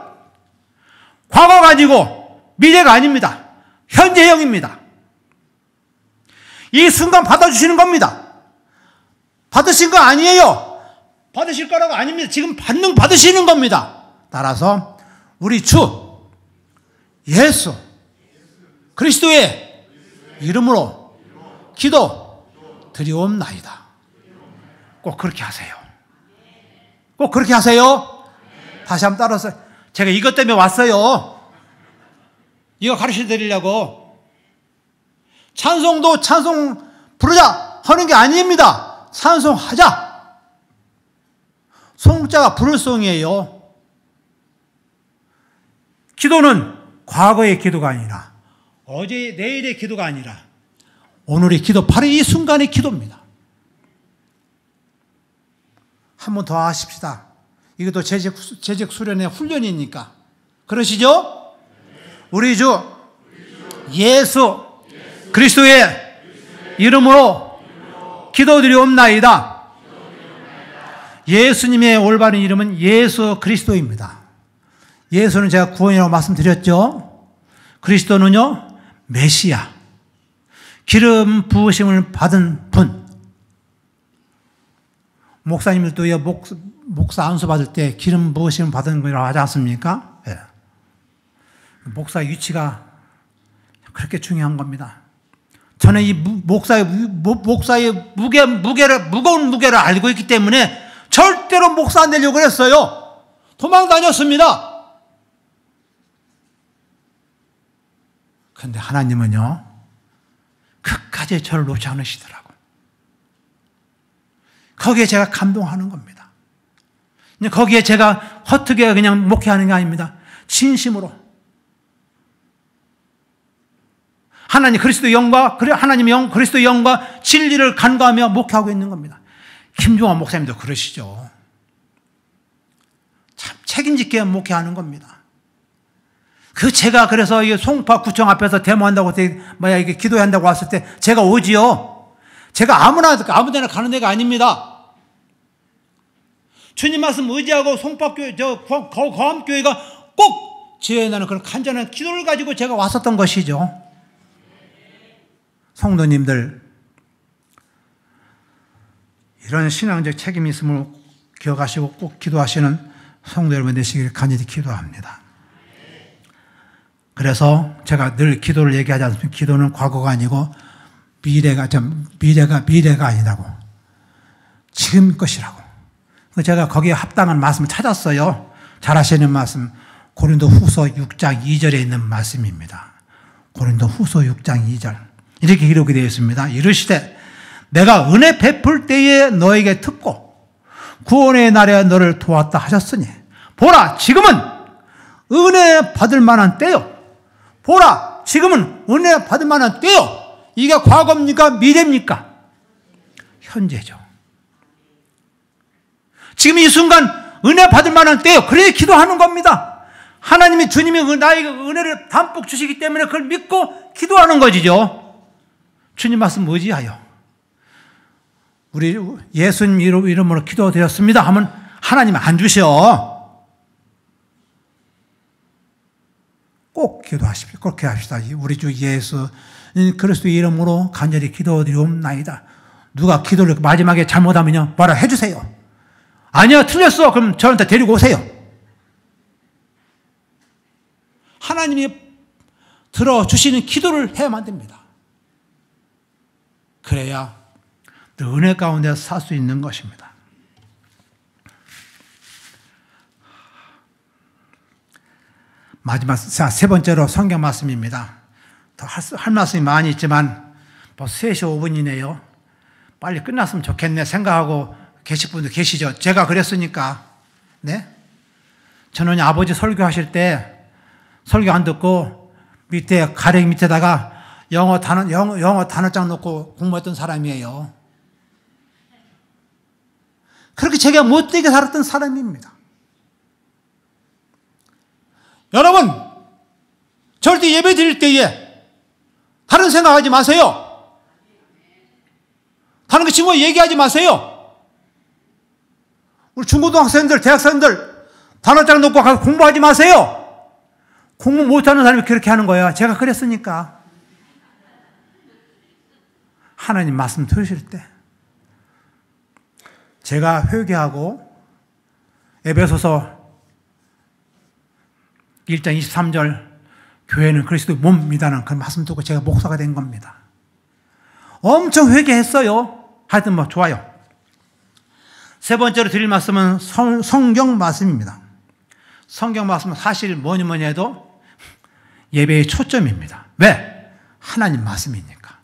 과거가 아니고 미래가 아닙니다. 현재형입니다. 이 순간 받아주시는 겁니다. 받으신 거 아니에요. 받으실 거라고 아닙니다. 지금 받으시는 겁니다. 따라서 우리 주 예수 그리스도의 이름으로 기도 드리옵나이다. 꼭 그렇게 하세요. 꼭 그렇게 하세요. 다시 한번 따라서 제가 이것 때문에 왔어요. 이거 가르쳐 드리려고. 찬송도 찬송 부르자 하는 게 아닙니다. 찬송하자. 송자가 부를 송이에요. 기도는 과거의 기도가 아니라 어제 내일의 기도가 아니라 오늘의 기도, 바로 이 순간의 기도입니다. 한 번 더 하십시다. 이것도 재직 수련의 훈련이니까. 그러시죠? 우리 주 예수 그리스도의 이름으로 기도드리옵나이다. 예수님의 올바른 이름은 예수 그리스도입니다. 예수는 제가 구원이라고 말씀드렸죠. 그리스도는요, 메시아, 기름 부으심을 받은 분. 목사님들도 목사 안수 받을 때 기름 부으심을 받은 거라고 하지 않습니까? 네. 목사 위치가 그렇게 중요한 겁니다. 저는 이 목사의 무거운 무게를 알고 있기 때문에 절대로 목사 안 되려고 그랬어요. 도망 다녔습니다. 그런데 하나님은요, 끝까지 저를 놓지 않으시더라고요. 거기에 제가 감동하는 겁니다. 거기에 제가 헛되게 그냥 목회하는 게 아닙니다. 진심으로. 하나님 그리스도의 영과, 하나님의 영, 그리스도의 영과 진리를 간과하며 목회하고 있는 겁니다. 김종환 목사님도 그러시죠. 참 책임지게 목회하는 겁니다. 제가 그래서 이 송파 구청 앞에서 데모한다고 이게 기도한다고 왔을 때 제가 오지요. 제가 아무 데나 가는 데가 아닙니다. 주님 말씀 의지하고 송파교회, 거함교회가 꼭 지어야 하는 그런 간절한 기도를 가지고 제가 왔었던 것이죠. 성도님들, 이런 신앙적 책임이 있음을 기억하시고 꼭 기도하시는 성도 여러분 되시기를 간절히 기도합니다. 그래서 제가 늘 기도를 얘기하지 않습니까? 기도는 과거가 아니고 미래가 아니라고. 지금 것이라고. 제가 거기에 합당한 말씀을 찾았어요. 잘 아시는 말씀, 고린도 후서 6장 2절에 있는 말씀입니다. 고린도 후서 6장 2절. 이렇게 기록이 되어 있습니다. 이르시되 내가 은혜 베풀 때에 너에게 듣고 구원의 날에 너를 도왔다 하셨으니 보라 지금은 은혜 받을 만한 때요. 보라 지금은 은혜 받을 만한 때요. 이게 과거입니까? 미래입니까? 현재죠. 지금 이 순간 은혜 받을 만한 때요. 그래야 기도하는 겁니다. 하나님이 주님이 나에게 은혜를 담뿍 주시기 때문에 그걸 믿고 기도하는 것이죠. 주님 말씀 의지하여 우리 예수님 이름으로 기도드렸습니다 하면 하나님 안 주셔. 꼭 기도하십시오. 그렇게 합시다. 우리 주 예수 그리스도 이름으로 간절히 기도드리옵나이다. 누가 기도를 마지막에 잘못하면요, 뭐라 해주세요. 아니야, 틀렸어. 그럼 저한테 데리고 오세요. 하나님이 들어주시는 기도를 해야만 됩니다. 그래야 은혜 가운데 살 수 있는 것입니다. 마지막, 세 번째로 성경 말씀입니다. 더 할 말씀이 많이 있지만 벌써 3시 5분이네요. 빨리 끝났으면 좋겠네 생각하고 계실 분도 계시죠. 제가 그랬으니까. 네? 저는 아버지 설교하실 때 설교 안 듣고 밑에 가랭이 밑에다가 영어 단어장 놓고 공부했던 사람이에요. 그렇게 제가 못되게 살았던 사람입니다. 여러분, 절대 예배 드릴 때에 다른 생각하지 마세요. 다른 거 친구 얘기하지 마세요. 우리 중고등학생들, 대학생들 단어장 놓고 가서 공부하지 마세요. 공부 못하는 사람이 그렇게 하는 거야. 제가 그랬으니까. 하나님 말씀 들으실 때 제가 회개하고 에베소서 1장 23절 교회는 그리스도의 몸이라는 그 말씀 듣고 제가 목사가 된 겁니다. 엄청 회개했어요. 하여튼 뭐 좋아요. 세 번째로 드릴 말씀은 성경 말씀입니다. 성경 말씀은 사실 뭐니 해도 예배의 초점입니다. 왜? 하나님 말씀이니까.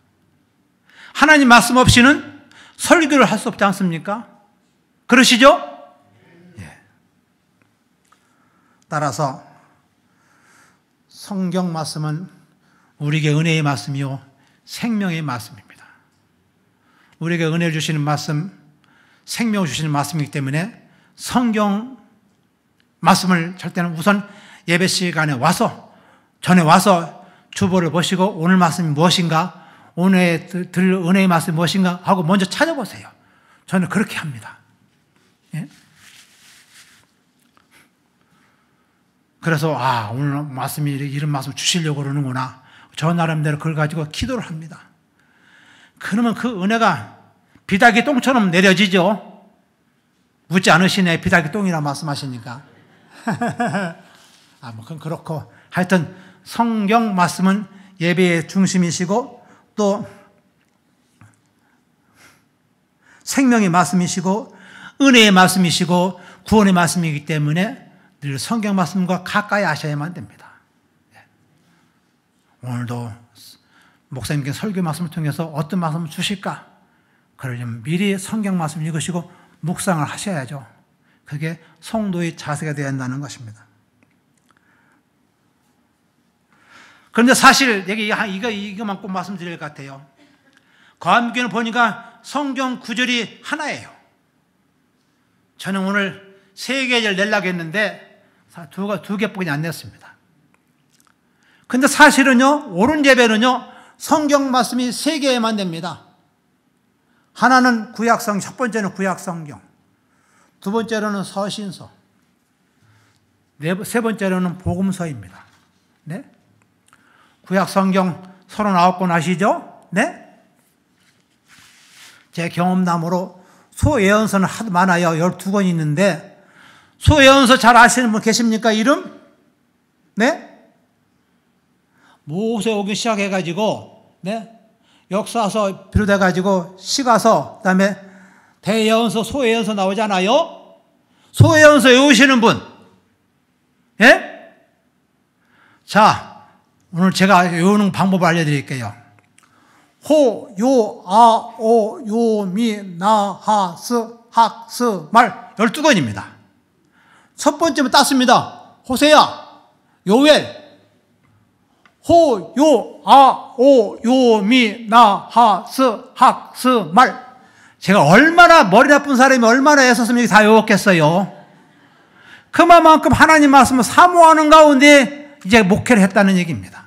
하나님 말씀 없이는 설교를 할 수 없지 않습니까? 그러시죠? 예. 따라서 성경 말씀은 우리에게 은혜의 말씀이요 생명의 말씀입니다. 우리에게 은혜를 주시는 말씀, 생명을 주시는 말씀이기 때문에 성경 말씀을 잘 때는 우선 예배 시간에 와서, 전에 와서 주보를 보시고 오늘 말씀이 무엇인가, 오늘 들을 은혜의 말씀이 무엇인가 하고 먼저 찾아보세요. 저는 그렇게 합니다. 예? 그래서 오늘 말씀이 이런 말씀 주시려고 그러는구나. 저 나름대로 그걸 가지고 기도를 합니다. 그러면 그 은혜가 비둘기 똥처럼 내려지죠. 묻지 않으시네. 비둘기 똥이라 말씀하시니까. 그건 그렇고 하여튼 성경 말씀은 예배의 중심이시고 또 생명의 말씀이시고 은혜의 말씀이시고 구원의 말씀이기 때문에 늘 성경 말씀과 가까이 하셔야만 됩니다. 오늘도 목사님께 설교 말씀을 통해서 어떤 말씀을 주실까? 그러려면 미리 성경 말씀 읽으시고 묵상을 하셔야죠. 그게 성도의 자세가 되어야 한다는 것입니다. 그런데 사실 이거만 꼭 말씀드릴 것 같아요. 거함교회는 보니까 성경 구절이 하나예요. 저는 오늘 3개절 내려고 했는데 두 개뿐이 안 냈습니다. 근데 사실은요, 옳은 예배는요, 성경 말씀이 3개에만 됩니다. 하나는 구약성경, 첫 번째는 구약성경, 두 번째로는 서신서, 세 번째로는 복음서입니다. 네? 구약성경 39권 아시죠? 네? 제 경험담으로 소예언서는 하도 많아요. 12권이 있는데, 소예언서 잘 아시는 분 계십니까? 이름? 네? 모세오기 시작해가지고, 네? 역사서 비롯해가지고, 시가서, 그 다음에 대예언서, 소예언서 나오잖아요? 소예언서 외우시는 분? 예? 자, 오늘 제가 외우는 방법을 알려드릴게요. 호, 요, 아, 오, 요, 미, 나, 하, 스, 학, 스, 말 12권입니다. 첫 번째는 땄습니다. 호세야, 요엘, 호, 요, 아, 오, 요, 미, 나, 하, 스, 학, 스, 말. 제가 얼마나 머리 나쁜 사람이 얼마나 애썼으면 다 외웠겠어요. 그만큼 하나님 말씀을 사모하는 가운데 이제 목회를 했다는 얘기입니다.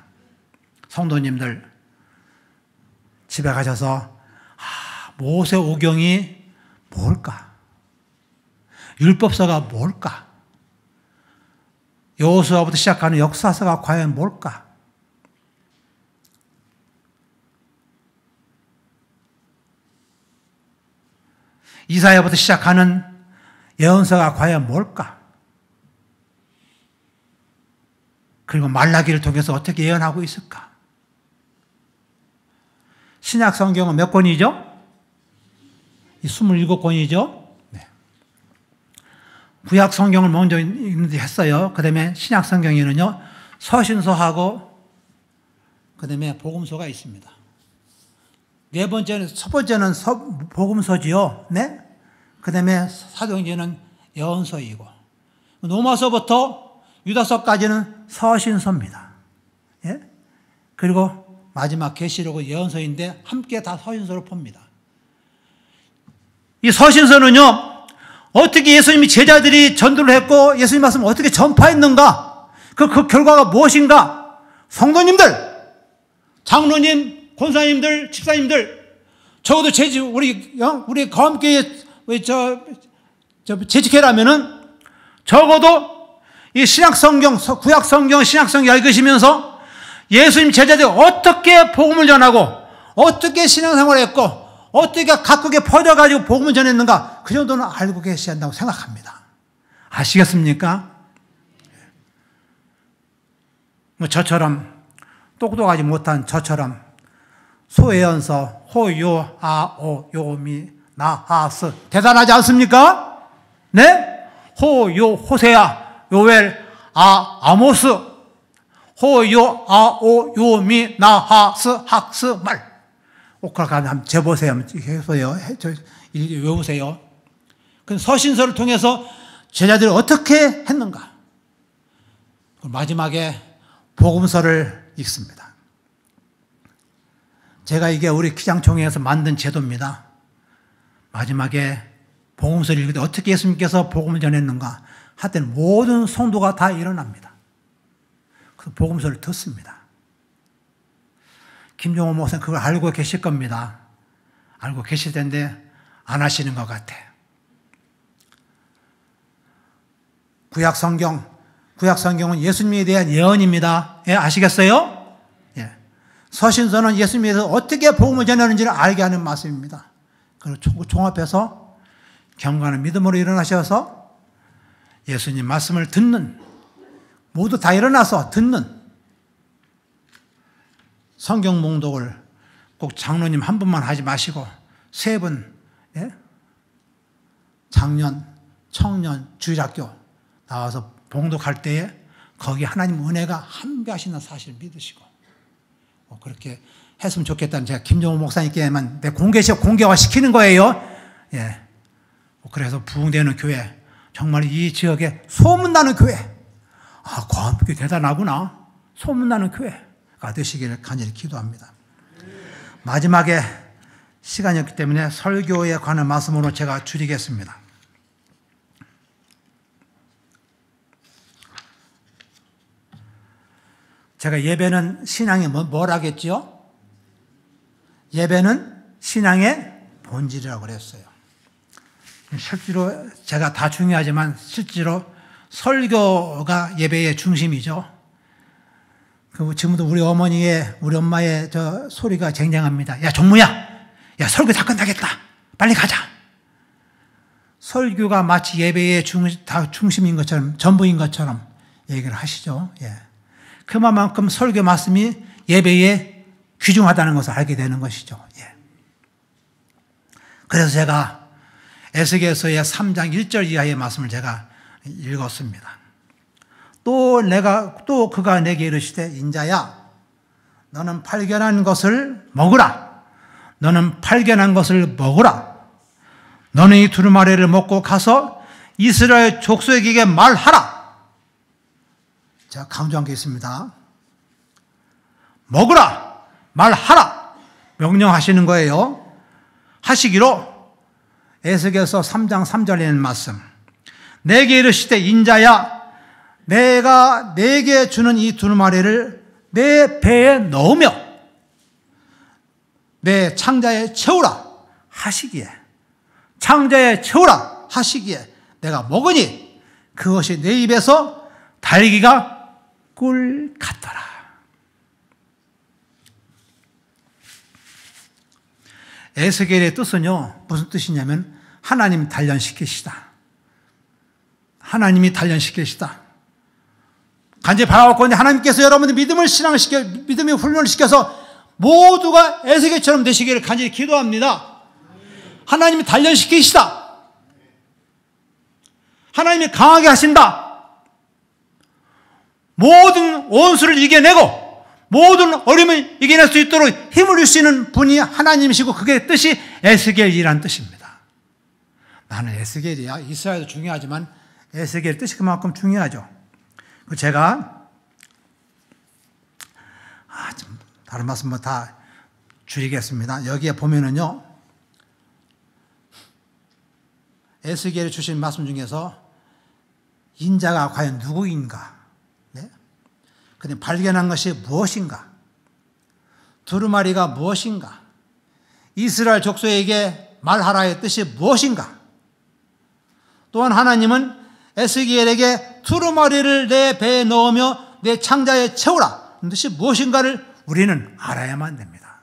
성도님들, 집에 가셔서 모세오경이 뭘까? 율법서가 뭘까? 여호수아부터 시작하는 역사서가 과연 뭘까? 이사야부터 시작하는 예언서가 과연 뭘까? 그리고 말라기를 통해서 어떻게 예언하고 있을까? 신약 성경은 몇 권이죠? 27권이죠? 네. 구약 성경을 먼저 했어요. 그 다음에 신약 성경에는요, 서신서하고 그 다음에 복음서가 있습니다. 네 번째는, 첫 번째는 복음서지요. 네? 그 다음에 사도행전은 예언서이고, 로마서부터 유다서까지는 서신서입니다. 예? 그리고 마지막 계시록은 예언서인데 함께 다 서신서로 봅니다. 이 서신서는요, 어떻게 예수님이 제자들이 전도를 했고 예수님 말씀을 어떻게 전파했는가, 그 결과가 무엇인가, 성도님들, 장로님, 권사님들, 집사님들, 적어도 우리 거함교회 재직회라면은 적어도 이 신약성경, 구약성경, 신약성경 읽으시면서 예수님 제자들이 어떻게 복음을 전하고 어떻게 신앙생활을 했고 어떻게 각국에 퍼져가지고 복음을 전했는가, 그 정도는 알고 계셔야 한다고 생각합니다. 아시겠습니까? 저처럼 똑똑하지 못한 저처럼 소예언서 호, 요, 아, 오, 요, 미, 나, 하, 스 대단하지 않습니까? 네? 호, 요, 호세야, 요엘, 아, 아모스, 호요, 아오, 요미, 나하스, 학스, 말. 오크라카 한번 재보세요. 해보세요. 외우세요. 그 서신서를 통해서 제자들이 어떻게 했는가? 마지막에 복음서를 읽습니다. 제가 이게 우리 기장총회에서 만든 제도입니다. 마지막에 복음서를 읽을 때 어떻게 예수님께서 복음을 전했는가 하여튼 모든 성도가 다 일어납니다. 그 복음서를 듣습니다. 김종호 목사님 그걸 알고 계실 겁니다. 알고 계실 텐데 안 하시는 것 같아. 구약성경은 예수님에 대한 예언입니다. 예, 아시겠어요? 예. 서신서는 예수님에 대해서 어떻게 복음을 전하는지를 알게 하는 말씀입니다. 그리고 종합해서 경건한 믿음으로 일어나셔서 예수님 말씀을 듣는, 모두 다 일어나서 듣는 성경 봉독을 꼭 장로님 한 분만 하지 마시고 세 분, 예? 장년, 청년, 주일학교 나와서 봉독할 때에 거기 하나님 은혜가 함께하시는 사실을 믿으시고 그렇게 했으면 좋겠다는 제가 김종호 목사님께만 공개화시키는 거예요. 예. 그래서 부흥되는 교회, 정말 이 지역에 소문나는 교회, 그게 대단하구나. 소문나는 교회가 되시기를 간절히 기도합니다. 마지막에 시간이 없기 때문에 설교에 관한 말씀으로 제가 줄이겠습니다. 제가 예배는 신앙의 뭐라겠죠? 예배는 신앙의 본질이라고 그랬어요. 실제로 제가 다 중요하지만 실제로 설교가 예배의 중심이죠. 지금도 우리 엄마의 저 소리가 쟁쟁합니다. 야, 종무야! 야, 설교 다 끝나겠다. 빨리 가자. 설교가 마치 예배의 중심인 것처럼, 전부인 것처럼 얘기를 하시죠. 예. 그만큼 설교 말씀이 예배에 귀중하다는 것을 알게 되는 것이죠. 예. 그래서 제가 에스겔서의 3장 1절 이하의 말씀을 제가 읽었습니다. 또 그가 내게 이르시되 인자야 너는 발견한 것을 먹으라. 너는 발견한 것을 먹으라. 너는 이 두루마리를 먹고 가서 이스라엘 족속에게 말하라. 제가 강조한 게 있습니다. 먹으라, 말하라 명령하시는 거예요. 하시기로 에스겔서 3장 3절에 있는 말씀. 내게 이르시되 인자야 내가 내게 주는 이 두루마리를 내 배에 넣으며 내 창자에 채우라 하시기에, 창자에 채우라 하시기에 내가 먹으니 그것이 내 입에서 달기가 꿀 같더라. 에스겔의 뜻은요, 무슨 뜻이냐면 하나님이 단련시키시다. 하나님이 단련시키시다. 간절히 바라왔건데 하나님께서 여러분들 믿음의 훈련을 시켜서 모두가 에스겔처럼 되시기를 간절히 기도합니다. 하나님이 단련시키시다. 하나님이 강하게 하신다. 모든 원수를 이겨내고 모든 어려움을 이겨낼 수 있도록 힘을 주시는 분이 하나님이시고 그게 뜻이 에스겔이라는 뜻입니다. 나는 에스겔이야. 이스라엘도 중요하지만 에스겔 뜻이 그만큼 중요하죠. 제가 좀 다른 말씀 다 줄이겠습니다. 여기에 보면은요, 에스겔이 주신 말씀 중에서 인자가 과연 누구인가? 네? 근데 발견한 것이 무엇인가? 두루마리가 무엇인가? 이스라엘 족속에게 말하라의 뜻이 무엇인가? 또한 하나님은 에스겔에게 두루마리를 내 배에 넣으며 내 창자에 채우라 이 뜻이 무엇인가를 우리는 알아야만 됩니다.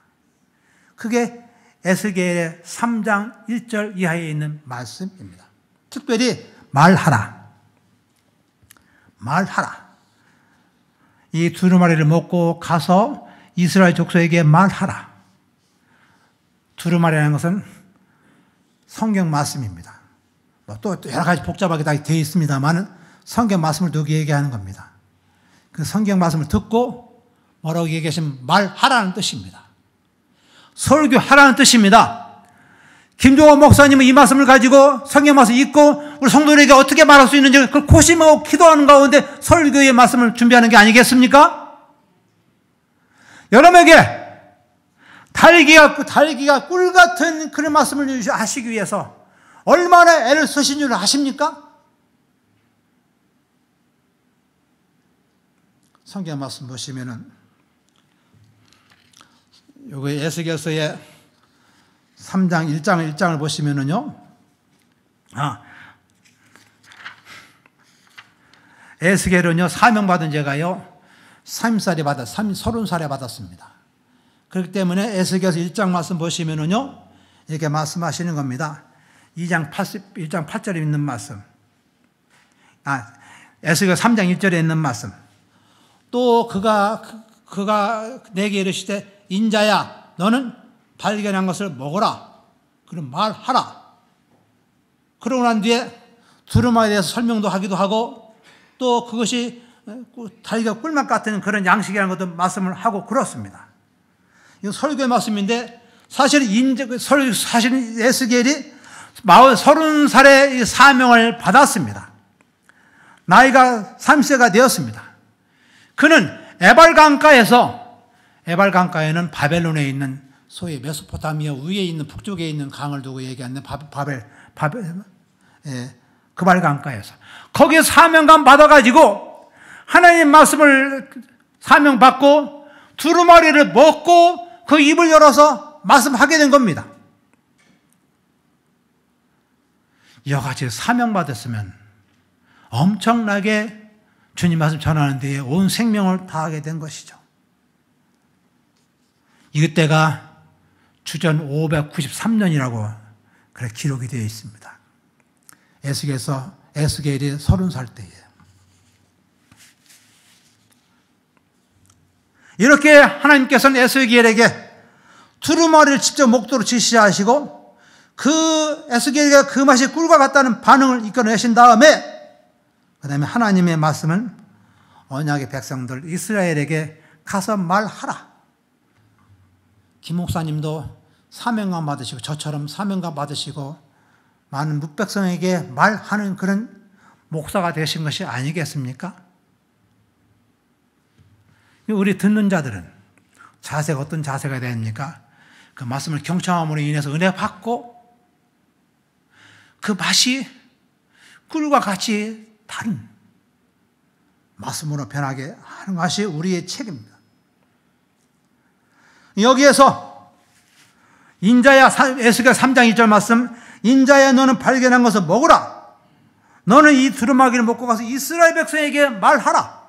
그게 에스겔의 3장 1절 이하에 있는 말씀입니다. 특별히 말하라. 말하라. 이 두루마리를 먹고 가서 이스라엘 족속에게 말하라. 두루마리라는 것은 성경 말씀입니다. 또 여러 가지 복잡하게 다 되어 있습니다만 성경 말씀을 두고 얘기하는 겁니다. 그 성경 말씀을 듣고 뭐라고 얘기하시면 말하라는 뜻입니다. 설교하라는 뜻입니다. 김종원 목사님은 이 말씀을 가지고 성경 말씀 읽고 우리 성도들에게 어떻게 말할 수 있는지 그걸 고심하고 기도하는 가운데 설교의 말씀을 준비하는 게 아니겠습니까? 여러분에게 달기가 꿀 같은 그런 말씀을 하시기 위해서 얼마나 애를 쓰신 줄 아십니까? 성경 말씀 보시면은 요거 에스겔서의 3장 1장을 보시면은요. 에스겔은요 사명받은 제가요 30살에 받았습니다. 그렇기 때문에 에스겔서 1장 말씀 보시면은요 이렇게 말씀하시는 겁니다. 1장 8절에 있는 말씀. 에스겔 3장 1절에 있는 말씀. 또 그가 내게 이르시되 인자야 너는 발견한 것을 먹어라. 그럼 말하라. 그러고 난 뒤에 두루마리에 대해서 설명도 하기도 하고 또 그것이 달기가 꿀맛 같은 그런 양식이라는 것도 말씀을 하고 그렇습니다. 이거 설교의 말씀인데 사실은 에스겔이 30살에 사명을 받았습니다. 나이가 30세가 되었습니다. 그는 에발강가에는 바벨론에 있는 소위 메소포타미아 위에 있는 북쪽에 있는 강을 두고 얘기하는 그발강가에서 거기에 사명감 받아가지고 하나님 말씀을 사명받고 두루마리를 먹고 그 입을 열어서 말씀하게 된 겁니다. 이와 같이 사명받았으면 엄청나게 주님 말씀 전하는 데에 온 생명을 다하게 된 것이죠. 이때가 주전 593년이라고 그래 기록이 되어 있습니다. 에스겔이 30살 때예요. 이렇게 하나님께서는 에스겔에게 두루마리를 직접 목도로 지시하시고 그 에스겔에게 그 맛이 꿀과 같다는 반응을 이끌어내신 다음에 그 다음에 하나님의 말씀을 언약의 백성들 이스라엘에게 가서 말하라. 김 목사님도 사명감 받으시고 저처럼 사명감 받으시고 많은 묵백성에게 말하는 그런 목사가 되신 것이 아니겠습니까? 우리 듣는 자들은 자세가 어떤 자세가 됩니까? 그 말씀을 경청함으로 인해서 은혜 받고 그 맛이 꿀과 같이 다른 말씀으로 변하게 하는 것이 우리의 책임입니다. 여기에서 인자야 에스겔 3장 2절 말씀 인자야 너는 발견한 것을 먹으라. 너는 이 두루마기를 먹고 가서 이스라엘 백성에게 말하라.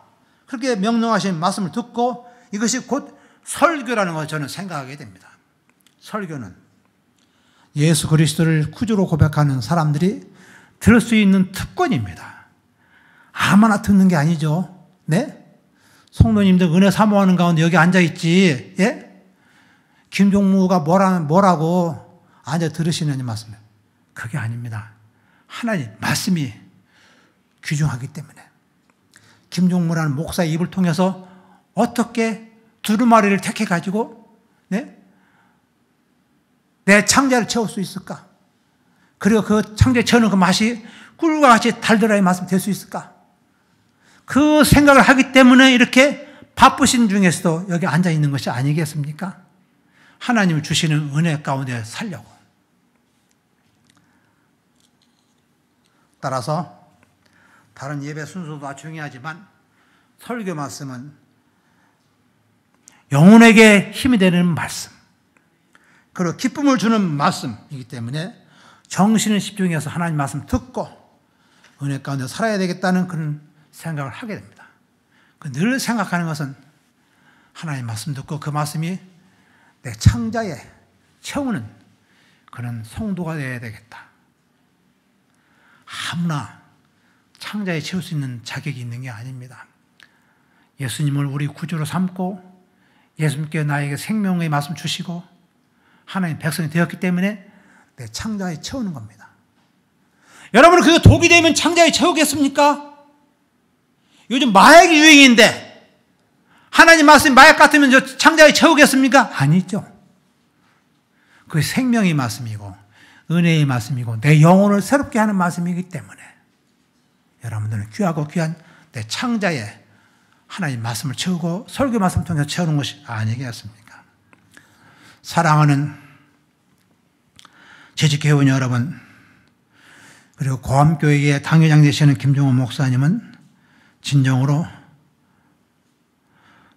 그렇게 명령하신 말씀을 듣고 이것이 곧 설교라는 것을 저는 생각하게 됩니다. 설교는 예수 그리스도를 구주로 고백하는 사람들이 들을 수 있는 특권입니다. 아무나 듣는 게 아니죠. 네? 성도님들 은혜 사모하는 가운데 여기 앉아있지. 예? 김종무가 뭐라고 앉아 들으시느냐 말씀이에요. 그게 아닙니다. 하나님 말씀이 귀중하기 때문에 김종무라는 목사의 입을 통해서 어떻게 두루마리를 택해가지고 네? 내 창자를 채울 수 있을까? 그리고 그 창자에 채우는 그 맛이 꿀과 같이 달달하게 말씀 될 수 있을까? 그 생각을 하기 때문에 이렇게 바쁘신 중에서도 여기 앉아 있는 것이 아니겠습니까? 하나님을 주시는 은혜 가운데 살려고. 따라서 다른 예배 순서도 다 중요하지만 설교 말씀은 영혼에게 힘이 되는 말씀, 그리고 기쁨을 주는 말씀이기 때문에 정신을 집중해서 하나님 말씀 듣고 은혜 가운데 살아야 되겠다는 그런 생각을 하게 됩니다. 늘 생각하는 것은 하나님 말씀 듣고 그 말씀이 내 창자에 채우는 그런 성도가 되어야 되겠다. 아무나 창자에 채울 수 있는 자격이 있는 게 아닙니다. 예수님을 우리 구주로 삼고 예수님께 나에게 생명의 말씀 주시고 하나님 백성이 되었기 때문에 내 창자에 채우는 겁니다. 여러분은 그게 독이 되면 창자에 채우겠습니까? 요즘 마약이 유행인데 하나님 말씀이 마약 같으면 저 창자에 채우겠습니까? 아니죠. 그 생명의 말씀이고 은혜의 말씀이고 내 영혼을 새롭게 하는 말씀이기 때문에 여러분들은 귀하고 귀한 내 창자에 하나님 말씀을 채우고 설교 말씀을 통해서 채우는 것이 아니겠습니까? 사랑하는 재직회원 여러분, 그리고 고암교회의 당회장 되시는 김종호 목사님은 진정으로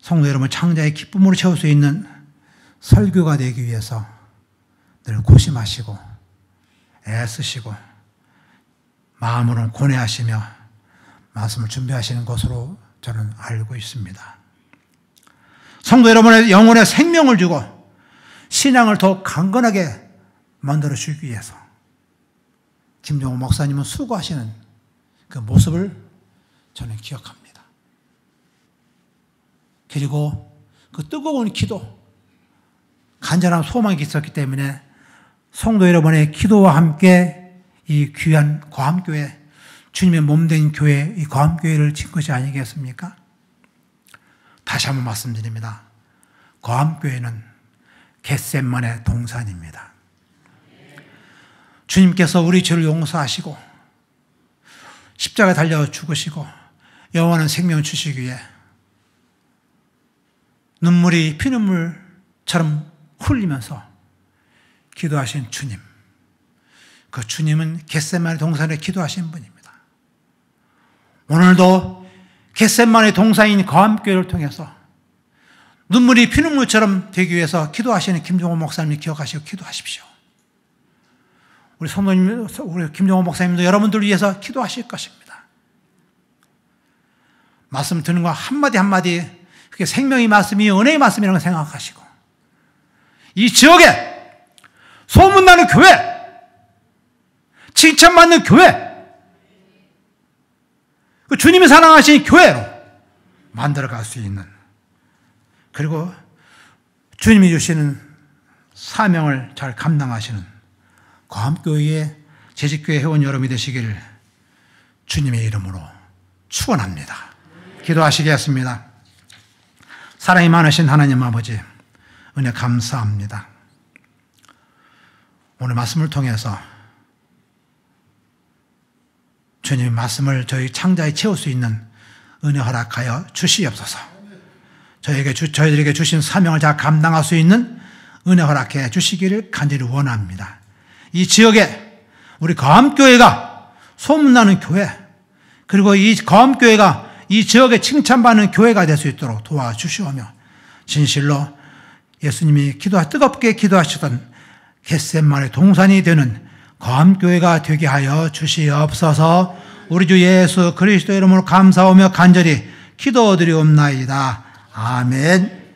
성도 여러분 창자의 기쁨으로 채울 수 있는 설교가 되기 위해서 늘 고심하시고 애쓰시고 마음으로 고뇌하시며 말씀을 준비하시는 것으로 저는 알고 있습니다. 성도 여러분의 영혼에 생명을 주고 신앙을 더 강건하게 만들어 주기 위해서 김종호 목사님은 수고하시는 그 모습을 저는 기억합니다. 그리고 그 뜨거운 기도, 간절한 소망이 있었기 때문에 성도 여러분의 기도와 함께 이 귀한 고암교회, 주님의 몸된 교회, 이 고암교회를 진 것이 아니겠습니까? 다시 한번 말씀드립니다. 고암교회는 겟셋만의 동산입니다. 주님께서 우리 죄를 용서하시고 십자가에 달려 죽으시고 영원한 생명을 주시기 위해 눈물이 피눈물처럼 흘리면서 기도하신 주님, 그 주님은 겟셋만의 동산에 기도하신 분입니다. 오늘도 겟셋만의 동산인 고암교회를 통해서 눈물이 피눈물처럼 되기 위해서 기도하시는 김종호 목사님 기억하시고 기도하십시오. 우리 성도님, 우리 김종호 목사님도 여러분들을 위해서 기도하실 것입니다. 말씀 듣는 거 한마디 한마디 그게 생명의 말씀이 은혜의 말씀이라고 생각하시고 이 지역에 소문나는 교회, 칭찬받는 교회, 그 주님이 사랑하신 교회로 만들어갈 수 있는, 그리고 주님이 주시는 사명을 잘 감당하시는 고암교회의 재직교회 회원 여러분이 되시기를 주님의 이름으로 축원합니다. 기도하시겠습니다. 사랑이 많으신 하나님 아버지, 은혜 감사합니다. 오늘 말씀을 통해서 주님의 말씀을 저희 창자에 채울 수 있는 은혜 허락하여 주시옵소서. 저희들에게 주신 사명을 잘 감당할 수 있는 은혜 허락해 주시기를 간절히 원합니다. 이 지역에 우리 고암교회가 소문나는 교회, 그리고 이 고암교회가 이 지역에 칭찬받는 교회가 될 수 있도록 도와주시오며 진실로 예수님이 뜨겁게 기도하시던 겟셋만의 동산이 되는 고암교회가 되게 하여 주시옵소서. 우리 주 예수 그리스도 이름으로 감사하며 간절히 기도드리옵나이다. 아멘.